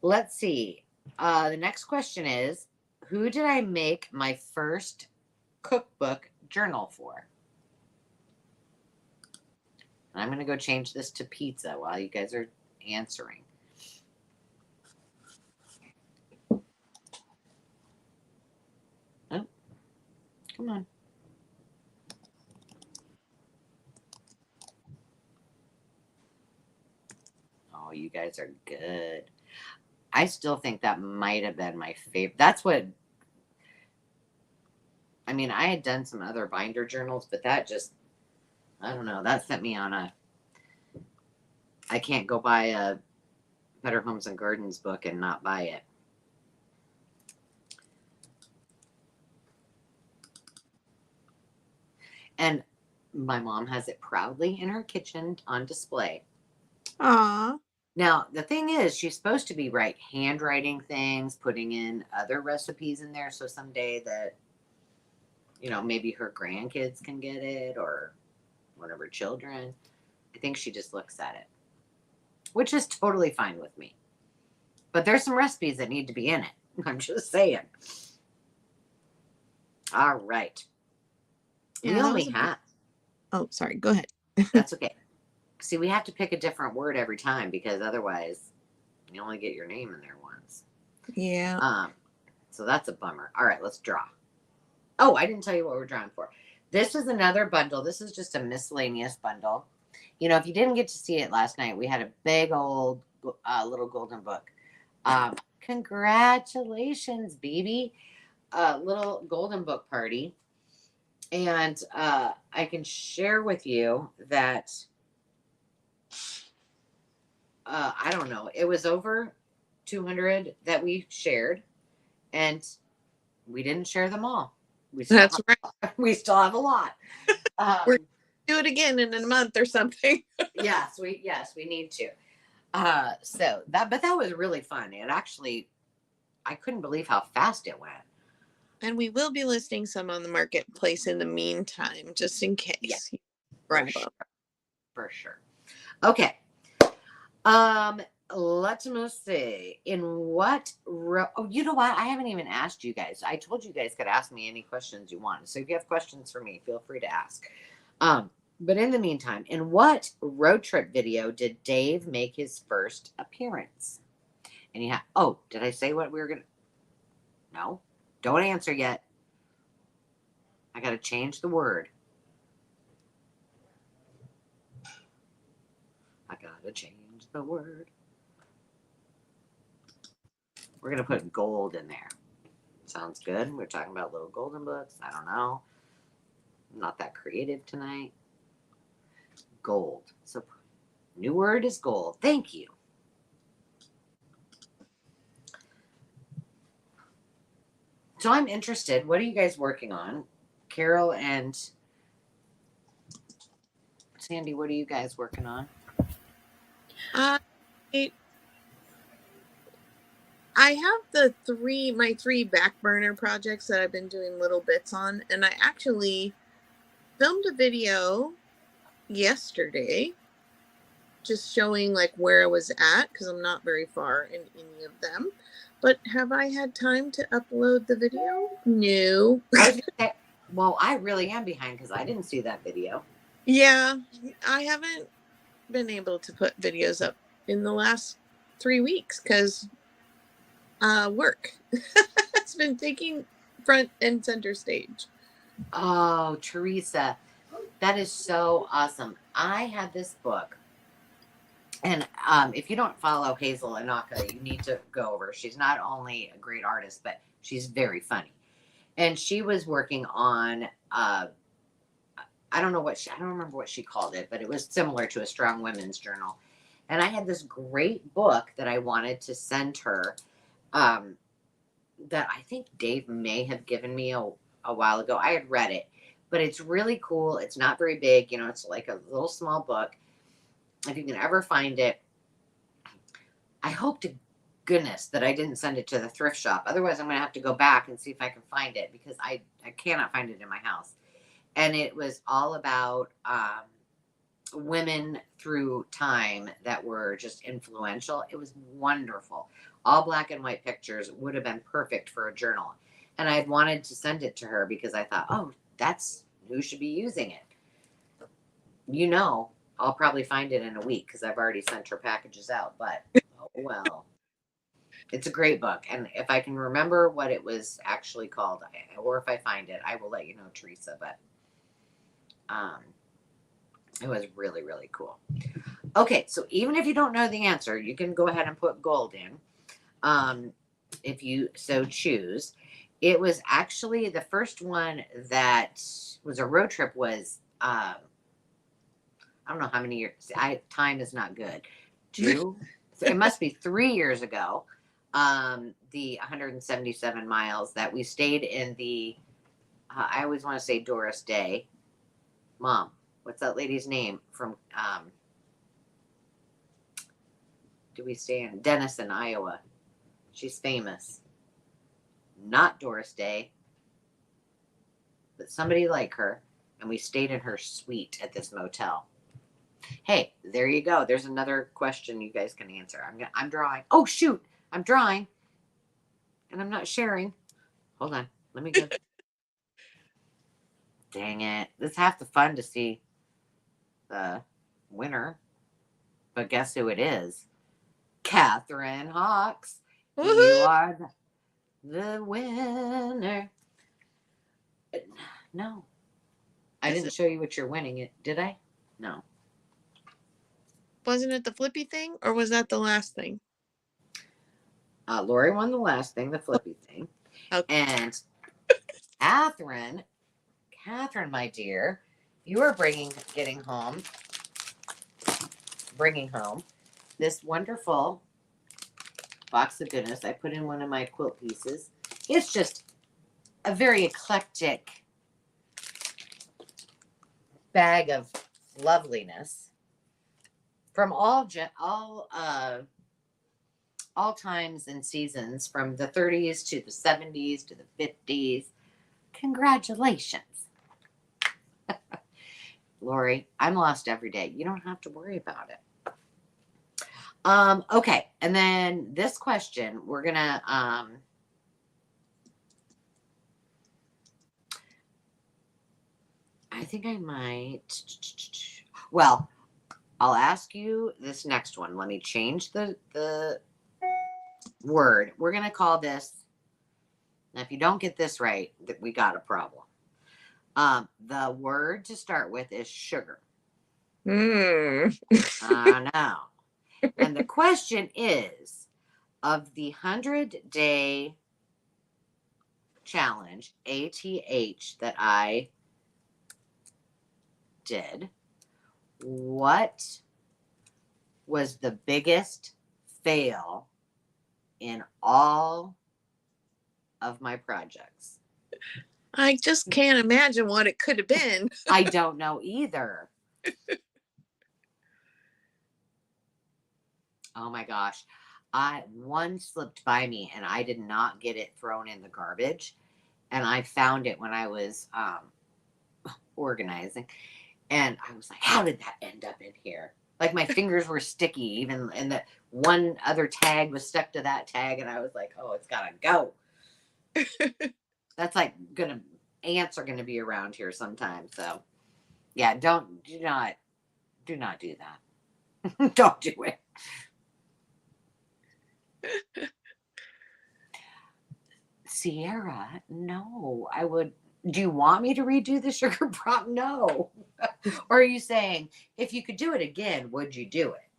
Let's see. The next question is, who did I make my first cookbook journal for? And I'm going to go change this to pizza while you guys are answering. Oh, come on. Oh, you guys are good. I still think that might have been my favorite. That's what, I mean, I had done some other binder journals, but that just, I don't know, that sent me on I can't go buy a Better Homes and Gardens book and not buy it. And my mom has it proudly in her kitchen on display. Aw. Now, the thing is, she's supposed to be handwriting things, putting in other recipes in there. So someday that maybe her grandkids can get it or one of her children. I think she just looks at it, which is totally fine with me. But there's some recipes that need to be in it. I'm just saying. All right. Yeah, We that only was a have. Oh, sorry. Go ahead. That's okay. See, we have to pick a different word every time because otherwise you only get your name in there once. Yeah. So that's a bummer. All right, let's draw. Oh, I didn't tell you what we're drawing for. This is another bundle. This is just a miscellaneous bundle. If you didn't get to see it last night, we had a big old little golden book. Congratulations, baby. Little golden book party. And I can share with you that, I don't know, it was over 200 that we shared, and we didn't share them all. That's right. We still have a lot. We're do it again in a month or something. Yes, we need to. But that was really fun. It actually, I couldn't believe how fast it went. And we will be listing some on the marketplace in the meantime, just in case. Yeah, Right. For sure. Okay. Let's see. In what oh, you know what? I haven't even asked you guys. I told you guys could ask me any questions you want. So if you have questions for me, feel free to ask. But in the meantime, in what road trip video did Dave make his first appearance? And did I say what we were gonna? No, don't answer yet. I gotta change the word. I gotta change the word. We're going to put gold in there. Sounds good. We're talking about little golden books. I don't know. I'm not that creative tonight. Gold. So, new word is gold. Thank you. So, I'm interested. What are you guys working on? Carol and Sandy, what are you guys working on? I have my three back burner projects that I've been doing little bits on, and I actually filmed a video yesterday just showing like where I was at because I'm not very far in any of them. But have I had time to upload the video? No. Well, I really am behind because I didn't see that video. Yeah, I haven't been able to put videos up in the last 3 weeks because work. It's been taking front and center stage. Oh, Teresa, that is so awesome. I had this book, and if you don't follow Hazel Anaka, you need to go over. She's not only a great artist, but she's very funny. And she was working on, I don't remember what she called it, but it was similar to a Strong Women's Journal. And I had this great book that I wanted to send her, that I think Dave may have given me a while ago. I had read it, but it's really cool. It's not very big. It's like a little small book. If you can ever find it, I hope to goodness that I didn't send it to the thrift shop. Otherwise, I'm going to have to go back and see if I can find it because I cannot find it in my house. And it was all about women through time that were just influential. It was wonderful. All black and white pictures would have been perfect for a journal. And I had wanted to send it to her because I thought, oh, that's who should be using it. I'll probably find it in a week because I've already sent her packages out. But, oh, well, it's a great book. And if I can remember what it was actually called, or if I find it, I will let you know, Teresa. But it was really, really cool. Okay, so even if you don't know the answer, you can go ahead and put gold in, if you so choose. It was actually the first one that was a road trip was, I don't know how many years. Time is not good. 2, it must be 3 years ago. The 177 miles that we stayed in the, I always want to say Doris Day. Mom, what's that lady's name from, do we stay in Denison, Iowa? She's famous. Not Doris Day. but somebody like her, and we stayed in her suite at this motel. Hey, there you go. There's another question you guys can answer. I'm drawing. Oh shoot, I'm drawing, and I'm not sharing. Hold on, let me go. Dang it! It's half the fun to see the winner, but guess who it is? Catherine Hawks. You Woohoo! are the winner. No, I didn't show you what you're winning. It did I? No. Wasn't it the flippy thing, or was that the last thing? Lori won the last thing, the flippy thing, Okay. and Catherine, my dear, you are bringing home this wonderful box of goodness. I put in one of my quilt pieces. It's just a very eclectic bag of loveliness from all times and seasons, from the 30s to the 70s to the 50s. Congratulations. Lori, I'm lost every day. You don't have to worry about it. Okay, and then this question, we're gonna I think I might, well, I'll ask you this next one. Let me change the word. We're gonna call this, now if you don't get this right, that we got a problem. The word to start with is sugar. I know. And the question is, of the 100-day challenge, ATH, that I did, what was the biggest fail in all of my projects? I just can't imagine what it could have been. I don't know either. Oh my gosh. One slipped by me and I did not get it thrown in the garbage. And I found it when I was organizing. And I was like, how did that end up in here? Like my fingers were sticky, even, and the one other tag was stuck to that tag. And I was like, oh, it's gotta go. That's like ants are gonna be around here sometime. So yeah, do not do that. Don't do it. Sierra, no, I would. Do you want me to redo the sugar prop? No. Or are you saying, if you could do it again, would you do it?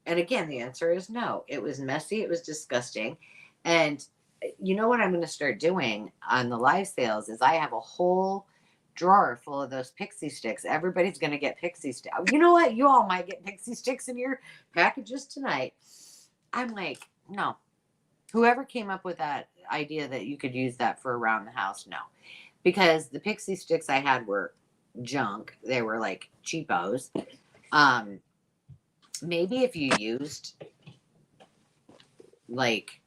And again, the answer is no. It was messy. It was disgusting. And you know what I'm going to start doing on the live sales is I have a whole drawer full of those pixie sticks. Everybody's going to get pixie sticks. You know what? You all might get pixie sticks in your packages tonight. I'm like, no. Whoever came up with that idea that you could use that for around the house, no. Because the pixie sticks I had were junk. They were like cheapos. Maybe if you used like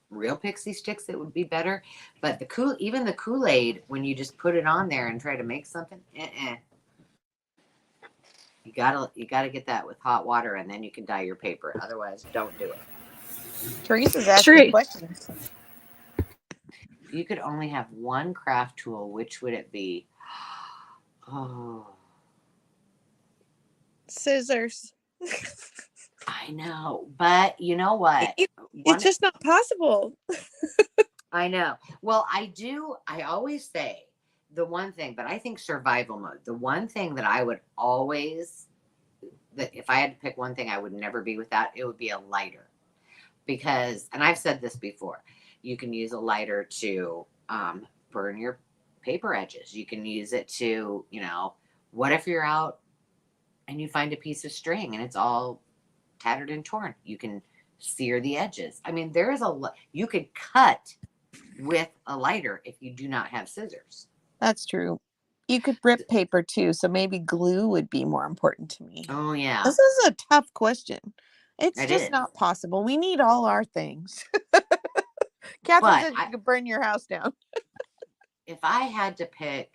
real pixie sticks, it would be better. But even the Kool-Aid, when you just put it on there and try to make something, you gotta get that with hot water, and then you can dye your paper. Otherwise, don't do it. Teresa's asking questions. If you could only have one craft tool, which would it be? Oh, Scissors. I know, but you know what? It's just not possible. I know. Well, I always say the one thing, but I think survival mode, the one thing that I would always, that if I had to pick one thing I would never be without, it would be a lighter. Because, and I've said this before, you can use a lighter to burn your paper edges. You can use it to, what if you're out and you find a piece of string and it's all tattered and torn? You can sear the edges. I mean, you could cut with a lighter if you do not have scissors. That's true. You could rip paper too, so maybe glue would be more important to me. Oh yeah. This is a tough question. It's just is. not possible. We need all our things. Catherine said you could burn your house down. if I had to pick,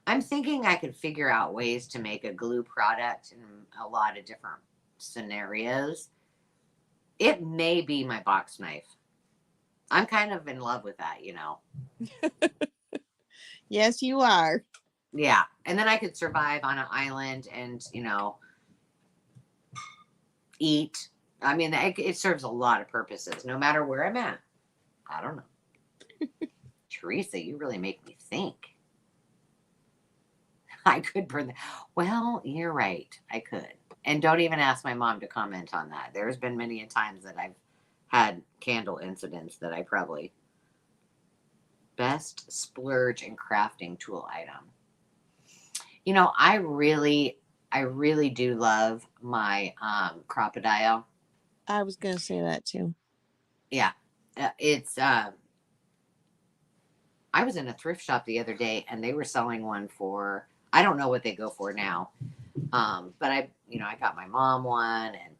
I'm thinking I could figure out ways to make a glue product in a lot of different scenarios. It may be my box knife. I'm kind of in love with that, you know. Yes, you are. Yeah. And then I could survive on an island and, you know, eat. I mean, it serves a lot of purposes, no matter where I'm at. I don't know. Teresa, you really make me think. I could burn that. Well, you're right. I could. And don't even ask my mom to comment on that. There's been many a times that I've had candle incidents that I probably best splurge and crafting tool item. You know, I really do love my crocodile. I was gonna say that too. Yeah. It's I was in a thrift shop the other day and they were selling one for, I don't know what they go for now. But I got my mom one and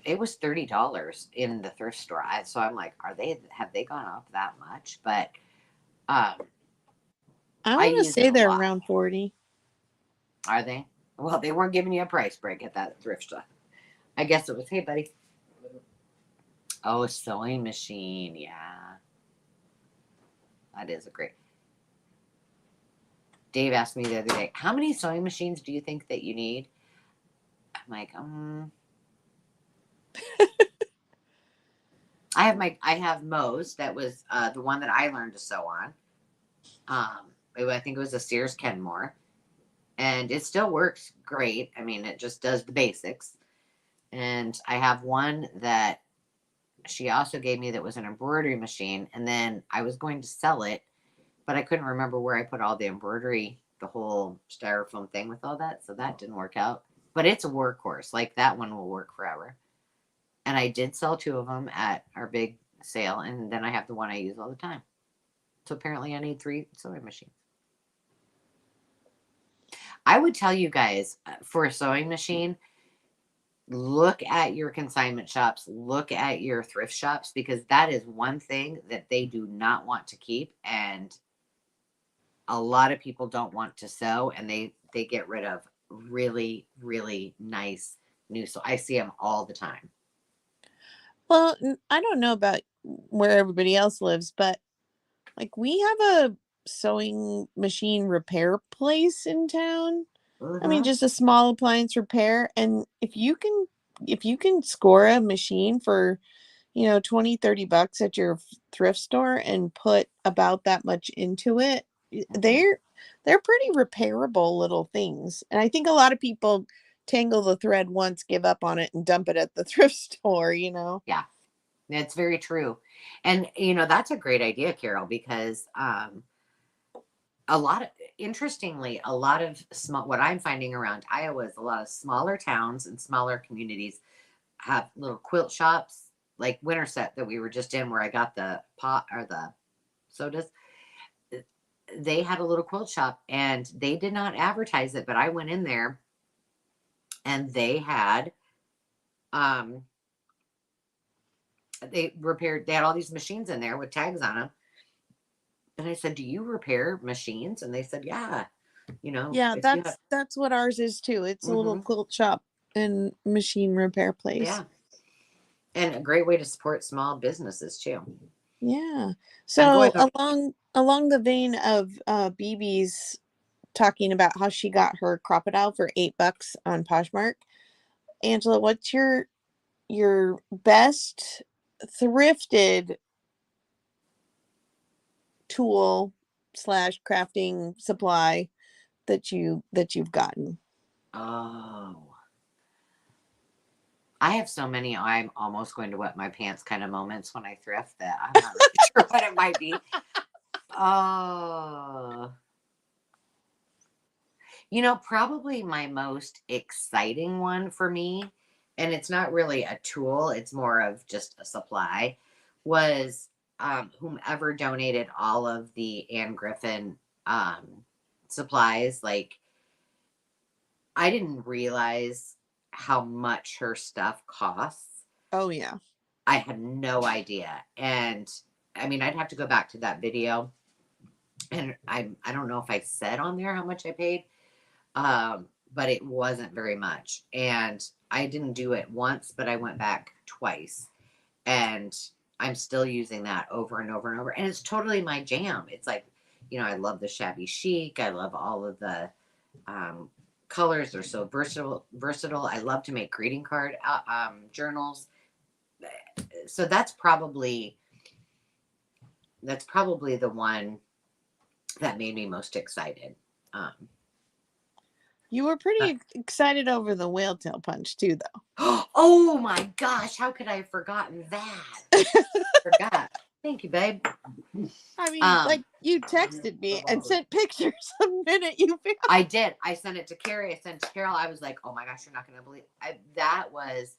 it was $30 in the thrift store. So I'm like, have they gone up that much? But I I want to use it say a they're lot. around 40. Are they? Well, they weren't giving you a price break at that thrift store. I guess it was, hey, buddy. Oh, a sewing machine. Yeah. That is a great. Dave asked me the other day, how many sewing machines do you think that you need? I'm like, I have Moe's. That was the one that I learned to sew on. I think it was a Sears Kenmore, and it still works great. I mean, it just does the basics. And I have one that she also gave me that was an embroidery machine, and then I was going to sell it, but I couldn't remember where I put all the embroidery, the whole styrofoam thing with all that, so that didn't work out. But it's a workhorse. Like that one will work forever. And I did sell 2 of them at our big sale, and then I have the one I use all the time. So apparently I need 3 sewing machines. I would tell you guys, for a sewing machine, look at your consignment shops, look at your thrift shops, because that is one thing that they do not want to keep. And a lot of people don't want to sew, and they get rid of really, really nice new. So I see them all the time. Well, I don't know about where everybody else lives, but like we have a sewing machine repair place in town. I mean, just a small appliance repair. And if you can score a machine for, 20, $30 at your thrift store and put about that much into it, they're pretty repairable little things. And I think a lot of people tangle the thread once, give up on it, and dump it at the thrift store, Yeah, that's very true. And, that's a great idea, Carol, because interestingly, a lot of what I'm finding around Iowa is a lot of smaller towns and smaller communities have little quilt shops, like Winterset that we were just in, where I got the pot or the sodas. They had a little quilt shop and they did not advertise it, but I went in there and they had, they had all these machines in there with tags on them. And I said, do you repair machines? And they said, yeah. Yeah, if you have, that's what ours is too. It's a little mm-hmm. quilt shop and machine repair place. Yeah. And a great way to support small businesses too. Yeah. So along the vein of BB's talking about how she got her crocodile for $8 on Poshmark, Angela, what's your best thrifted tool / crafting supply that you've gotten? Oh, I have so many I'm almost going to wet my pants kind of moments when I thrift that I'm not really sure what it might be. Oh, probably my most exciting one for me, and it's not really a tool, it's more of just a supply, was whomever donated all of the Anne Griffin supplies. Like, I didn't realize how much her stuff costs. Oh yeah. I had no idea. And I mean, I'd have to go back to that video, and I don't know if I said on there how much I paid, but it wasn't very much. And I didn't do it once, but I went back twice, and I'm still using that over and over and over. And it's totally my jam. It's like, I love the shabby chic. I love all of the colors. They're so versatile. I love to make greeting card journals. So that's probably the one that made me most excited. You were pretty excited over the whale tail punch too, though. Oh my gosh, how could I have forgotten that? Forgot. Thank you, babe. I mean, like, you texted me and sent pictures the minute you found. I did. I sent it to Carrie. I sent it to Carol. I was like, oh my gosh, you're not going to believe that was.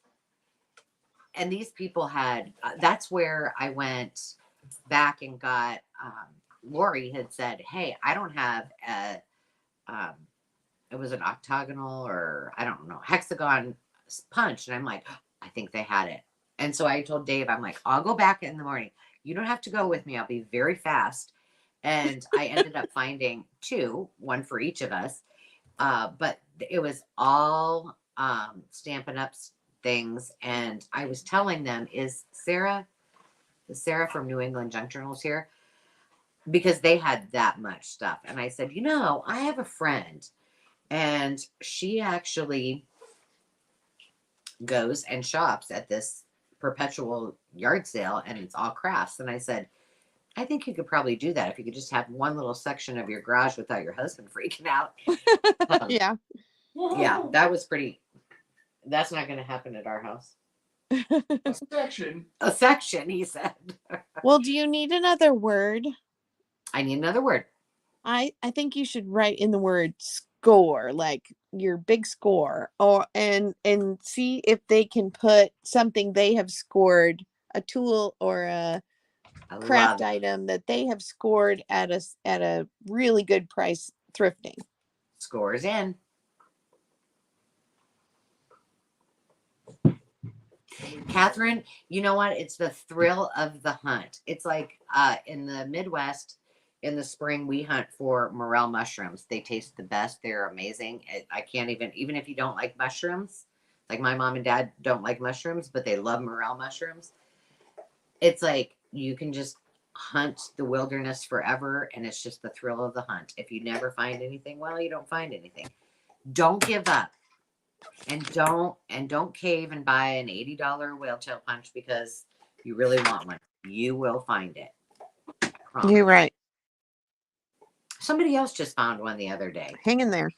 And these people had, that's where I went back and got, Lori had said, hey, I don't have it was an octagonal, or I don't know, hexagon punch. And I'm like, I think they had it. And so I told Dave, I'm like, I'll go back in the morning. You don't have to go with me. I'll be very fast. And I ended up finding two, one for each of us. But it was all Stampin' Up things. And I was telling them, is Sarah from New England Junk Journals here? Because they had that much stuff. And I said, I have a friend, and she actually goes and shops at this perpetual yard sale, and it's all crafts. And I said, I think you could probably do that if you could just have one little section of your garage without your husband freaking out. Yeah. Yeah, that's not going to happen at our house. A section, he said. Well, do you need another word? I need another word. I think you should write in the word score, like your big score, and see if they can put something they have scored, a tool or a craft item that they have scored at a really good price thrifting. Scores in. Catherine, you know what? It's the thrill of the hunt. It's like in the Midwest, in the spring, we hunt for morel mushrooms. They taste the best. They're amazing. I can't even if you don't like mushrooms, like my mom and dad don't like mushrooms, but they love morel mushrooms. It's like you can just hunt the wilderness forever, and it's just the thrill of the hunt. If you never find anything, well, you don't find anything. Don't give up. And don't cave and buy an $80 whale tail punch because you really want one. You will find it. Promise. You're right. Somebody else just found one the other day. Hang in there.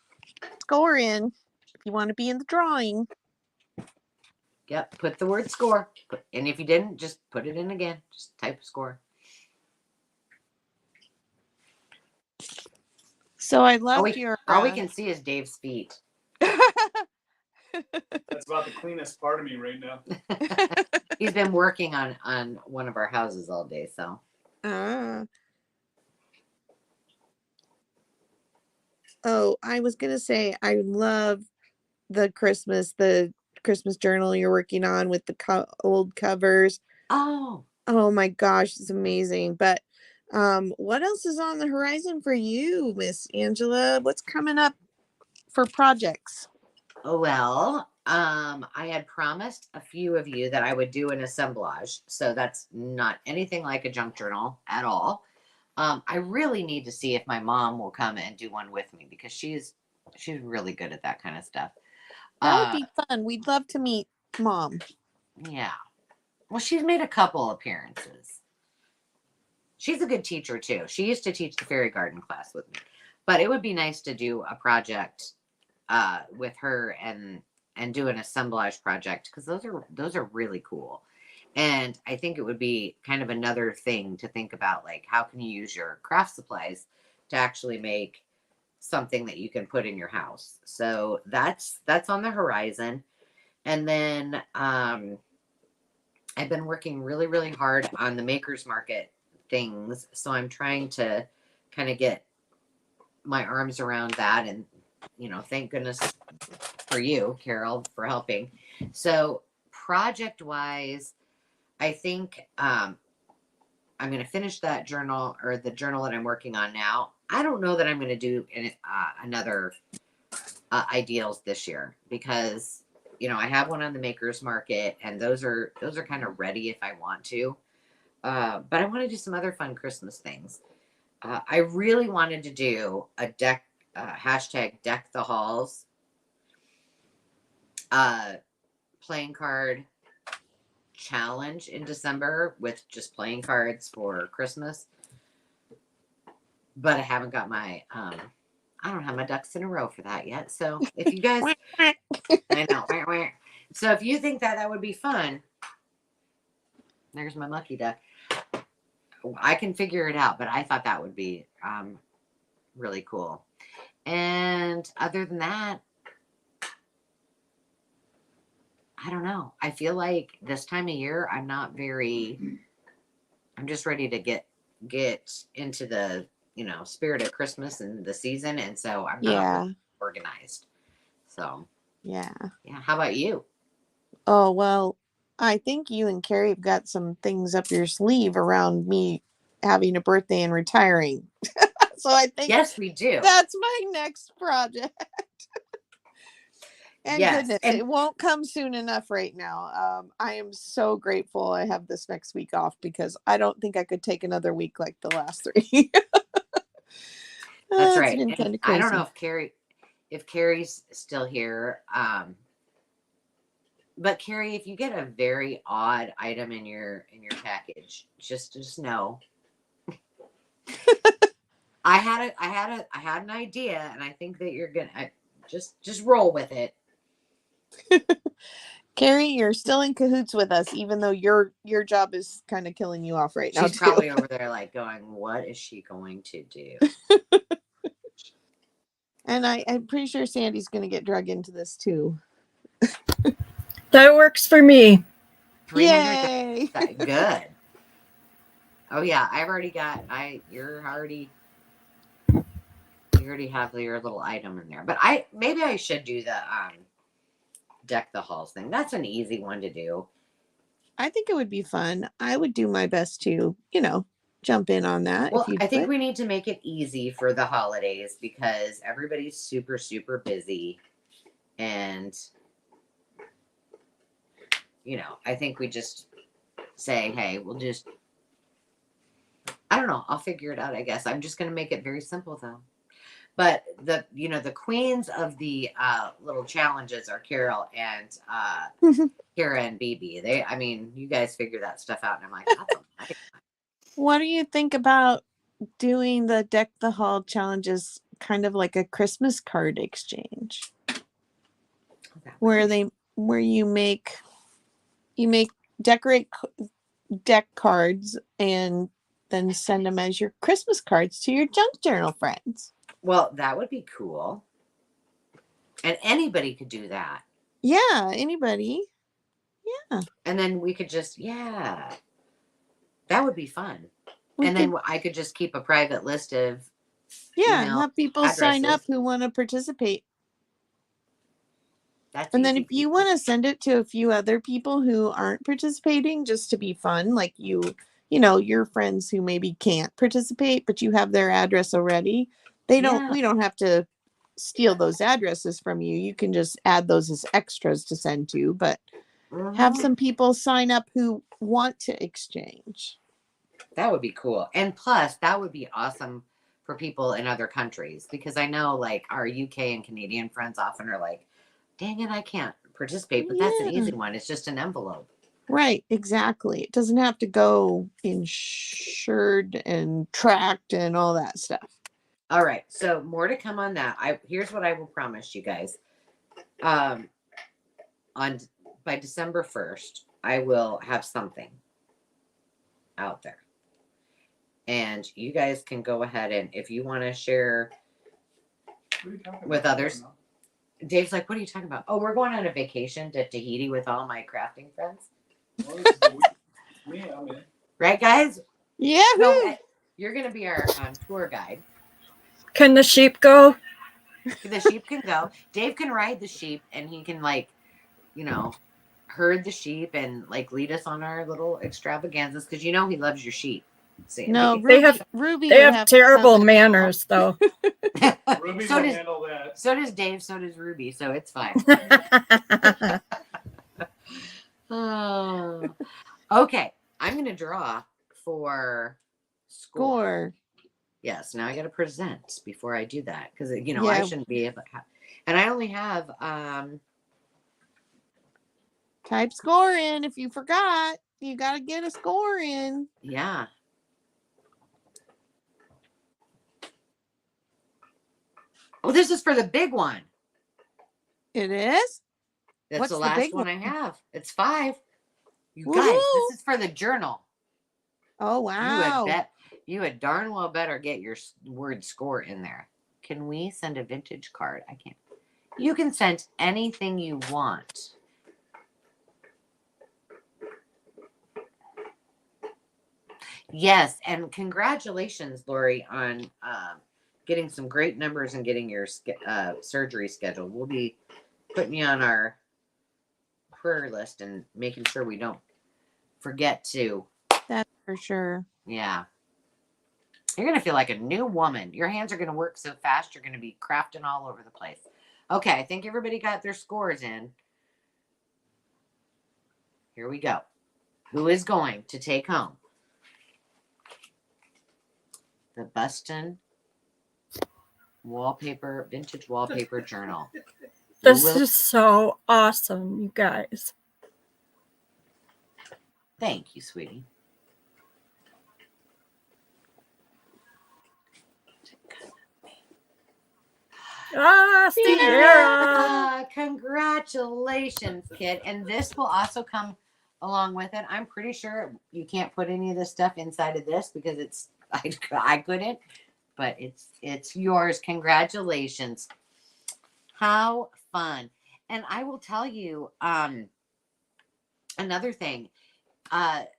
Score in if you want to be in the drawing. Yep. Put the word score. And if you didn't, just put it in again. Just type score. So I loved your. All we can see is Dave's feet. That's about the cleanest part of me right now. He's been working on one of our houses all day, so. Oh, I was gonna say I love the Christmas journal you're working on with the old covers. Oh my gosh, it's amazing. But what else is on the horizon for you, Miss Angela? What's coming up for projects? Well, I had promised a few of you that I would do an assemblage. So that's not anything like a junk journal at all. I really need to see if my mom will come and do one with me because she's really good at that kind of stuff. That would be fun. We'd love to meet Mom. Yeah. Well, she's made a couple appearances. She's a good teacher too. She used to teach the fairy garden class with me. But it would be nice to do a project with her and do an assemblage project because those are really cool. And I think it would be kind of another thing to think about, like how can you use your craft supplies to actually make something that you can put in your house. So that's on the horizon. And then I've been working really, really hard on the makers market things. So I'm trying to kind of get my arms around that. And, thank goodness for you, Carol, for helping. So project wise, I think I'm going to finish that journal, or the journal that I'm working on now. I don't know that I'm going to do another ideals this year, because I have one on the Makers Market, and those are kind of ready if I want to. But I want to do some other fun Christmas things. I really wanted to do a hashtag deck the halls playing card challenge in December with just playing cards for Christmas. But I haven't got my I don't have my ducks in a row for that yet. So if you guys I know. So if you think that would be fun, there's my lucky duck. I can figure it out, but I thought that would be really cool. And other than that, I don't know. I feel like this time of year, I'm just ready to get into the, spirit of Christmas and the season. And so I'm not really organized. So, Yeah. How about you? Oh, well, I think you and Carrie have got some things up your sleeve around me having a birthday and retiring. So I think yes, we do. That's my next project. And yes, goodness, it won't come soon enough right now. I am so grateful I have this next week off, because I don't think I could take another week like the last 3. That's right. Been kind of crazy. I don't know if Carrie's still here. But Carrie, if you get a very odd item in your package, just know. I had an idea, and I think that you're gonna just roll with it. Carrie, you're still in cahoots with us, even though your job is kind of killing you off right now. She's probably over there like going, "What is she going to do?" And I'm pretty sure Sandy's going to get drug into this too. That works for me. 300. Yay! Good. Oh yeah, you already have your little item in there. But maybe I should do the deck the halls thing. That's an easy one to do. I think it would be fun. I would do my best to, jump in on that. Well, I think we need to make it easy for the holidays, because everybody's super, super busy. And, I think we just say, hey, we'll just, I don't know. I'll figure it out, I guess. I'm just going to make it very simple, though. But the queens of the little challenges are Carol and Kara and BB. You guys figure that stuff out, and I'm like, that's okay. What do you think about doing the Deck the Hall challenges kind of like a Christmas card exchange, where you decorate deck cards and then send them as your Christmas cards to your junk journal friends? Well, that would be cool. And anybody could do that. Yeah, anybody. Yeah. And then we could just, that would be fun. Then I could just keep a private list of have people sign up who want to participate. And then if you want to send it to a few other people who aren't participating, just to be fun, like your friends who maybe can't participate, but you have their address already. We don't have to steal those addresses from you. You can just add those as extras to send to, but have some people sign up who want to exchange. That would be cool. And plus, that would be awesome for people in other countries, because I know like our UK and Canadian friends often are like, dang it, I can't participate, but that's an easy one. It's just an envelope. Right, exactly. It doesn't have to go insured and tracked and all that stuff. All right, so more to come on that. Here's what I will promise you guys. By December 1st, I will have something out there. And you guys can go ahead, and if you want to share with others. Dave's like, what are you talking about? Oh, we're going on a vacation to Tahiti with all my crafting friends. Right, guys? Yeah. So, you're going to be our tour guide. Can the sheep go? The sheep can go. Dave can ride the sheep, and he can herd the sheep and like lead us on our little extravaganzas, because you know he loves your sheep, Sandy. No, They Ruby. have- Ruby They would have have terrible Southern manners, though. Ruby so will does handle that. so does Dave, so does Ruby, so it's fine. Oh. Okay, I'm gonna draw for score. Score. Yes, now I got to present before I do that, because you know I Yeah. shouldn't be able. And I only have Type score in if you forgot. You got to get a score in. yeah. Oh, this is for the big one. It is? That's What's the the last big one I have. It's 5. You Woohoo! guys, this is for the journal. Oh, wow. You had darn well better get your word score in there. Can we send a vintage card? I can't. You can send anything you want. Yes, and congratulations, Lori, on getting some great numbers and getting your surgery scheduled. We'll be putting you on our prayer list and making sure we don't forget to. That's for sure. Yeah. You're going to feel like a new woman. Your hands are going to work so fast, you're going to be crafting all over the place. Okay, I think everybody got their scores in. Here we go. Who is going to take home the Buston vintage wallpaper journal? This is so awesome, you guys. Thank you, sweetie. Sierra. Congratulations, kid. And this will also come along with it. I'm pretty sure you can't put any of this stuff inside of this because it's I couldn't, but it's yours. Congratulations. How fun. And I will tell you another thing.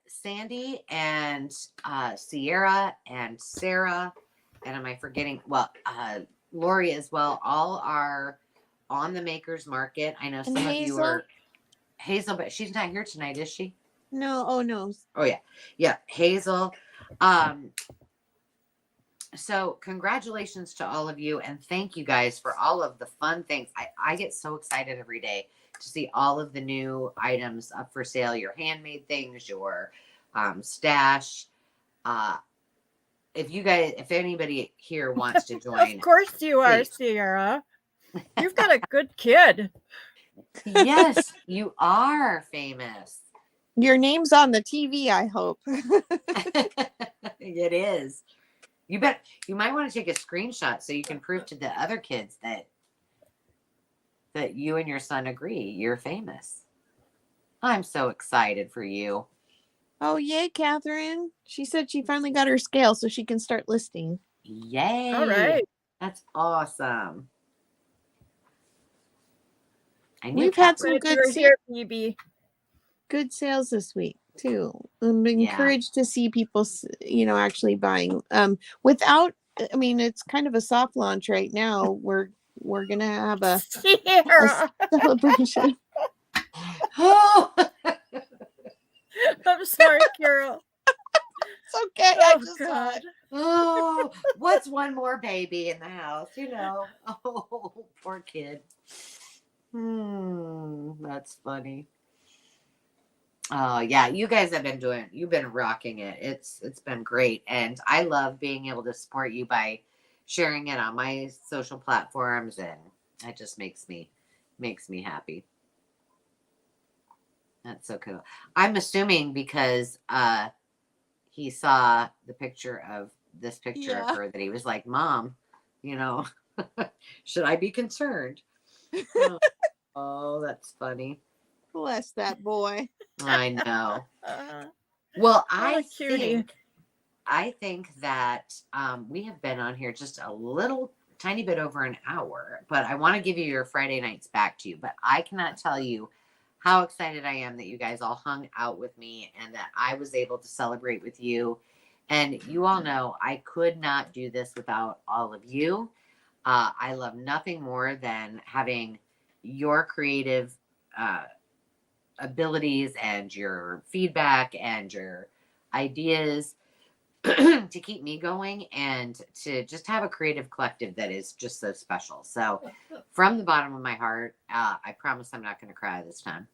Sandy and Sierra and Sarah, and am I forgetting? Well, Lori as well, all are on the Makers Market. I know some of you are Hazel, but she's not here tonight, is she? No. Oh, no. Oh yeah, Hazel. So congratulations to all of you, and thank you guys for all of the fun things. I get so excited every day to see all of the new items up for sale, your handmade things, your stash. If anybody here wants to join, Of course you are, please. Sierra. You've got a good kid. Yes, you are famous. Your name's on the TV, I hope. It is. You might want to take a screenshot so you can prove to the other kids that you and your son agree you're famous. I'm so excited for you. Oh, yay, Catherine. She said she finally got her scale so she can start listing. Yay. All right. That's awesome. We've had some Glad you're here, Phoebe. good sales this week too. I'm encouraged to see people, actually buying. It's kind of a soft launch right now. We're gonna have a Sierra. celebration. Oh, I'm sorry, Carol. It's okay. Oh, I just saw God. it. oh, what's one more baby in the house? Oh, poor kid. That's funny. Oh yeah, you guys you've been rocking it. It's been great. And I love being able to support you by sharing it on my social platforms, and that just makes me happy. That's so cool. I'm assuming because he saw the picture of her that he was like, Mom, should I be concerned? Oh, that's funny. Bless that boy. I know. Well, I cutie. think that we have been on here just a little tiny bit over an hour, but I want to give you your Friday nights back to you. But I cannot tell you how excited I am that you guys all hung out with me and that I was able to celebrate with you. And you all know I could not do this without all of you. I love nothing more than having your creative abilities and your feedback and your ideas to keep me going and to just have a creative collective that is just so special. So from the bottom of my heart, I promise I'm not going to cry this time.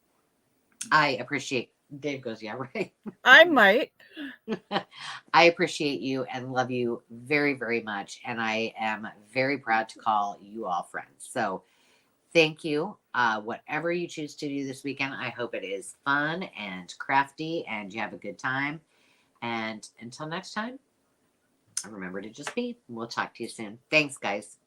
I appreciate, Dave goes, yeah, right. I might. I appreciate you and love you very, very much. And I am very proud to call you all friends. So thank you. Whatever you choose to do this weekend, I hope it is fun and crafty and you have a good time. And until next time, remember to just be. We'll talk to you soon. Thanks, guys.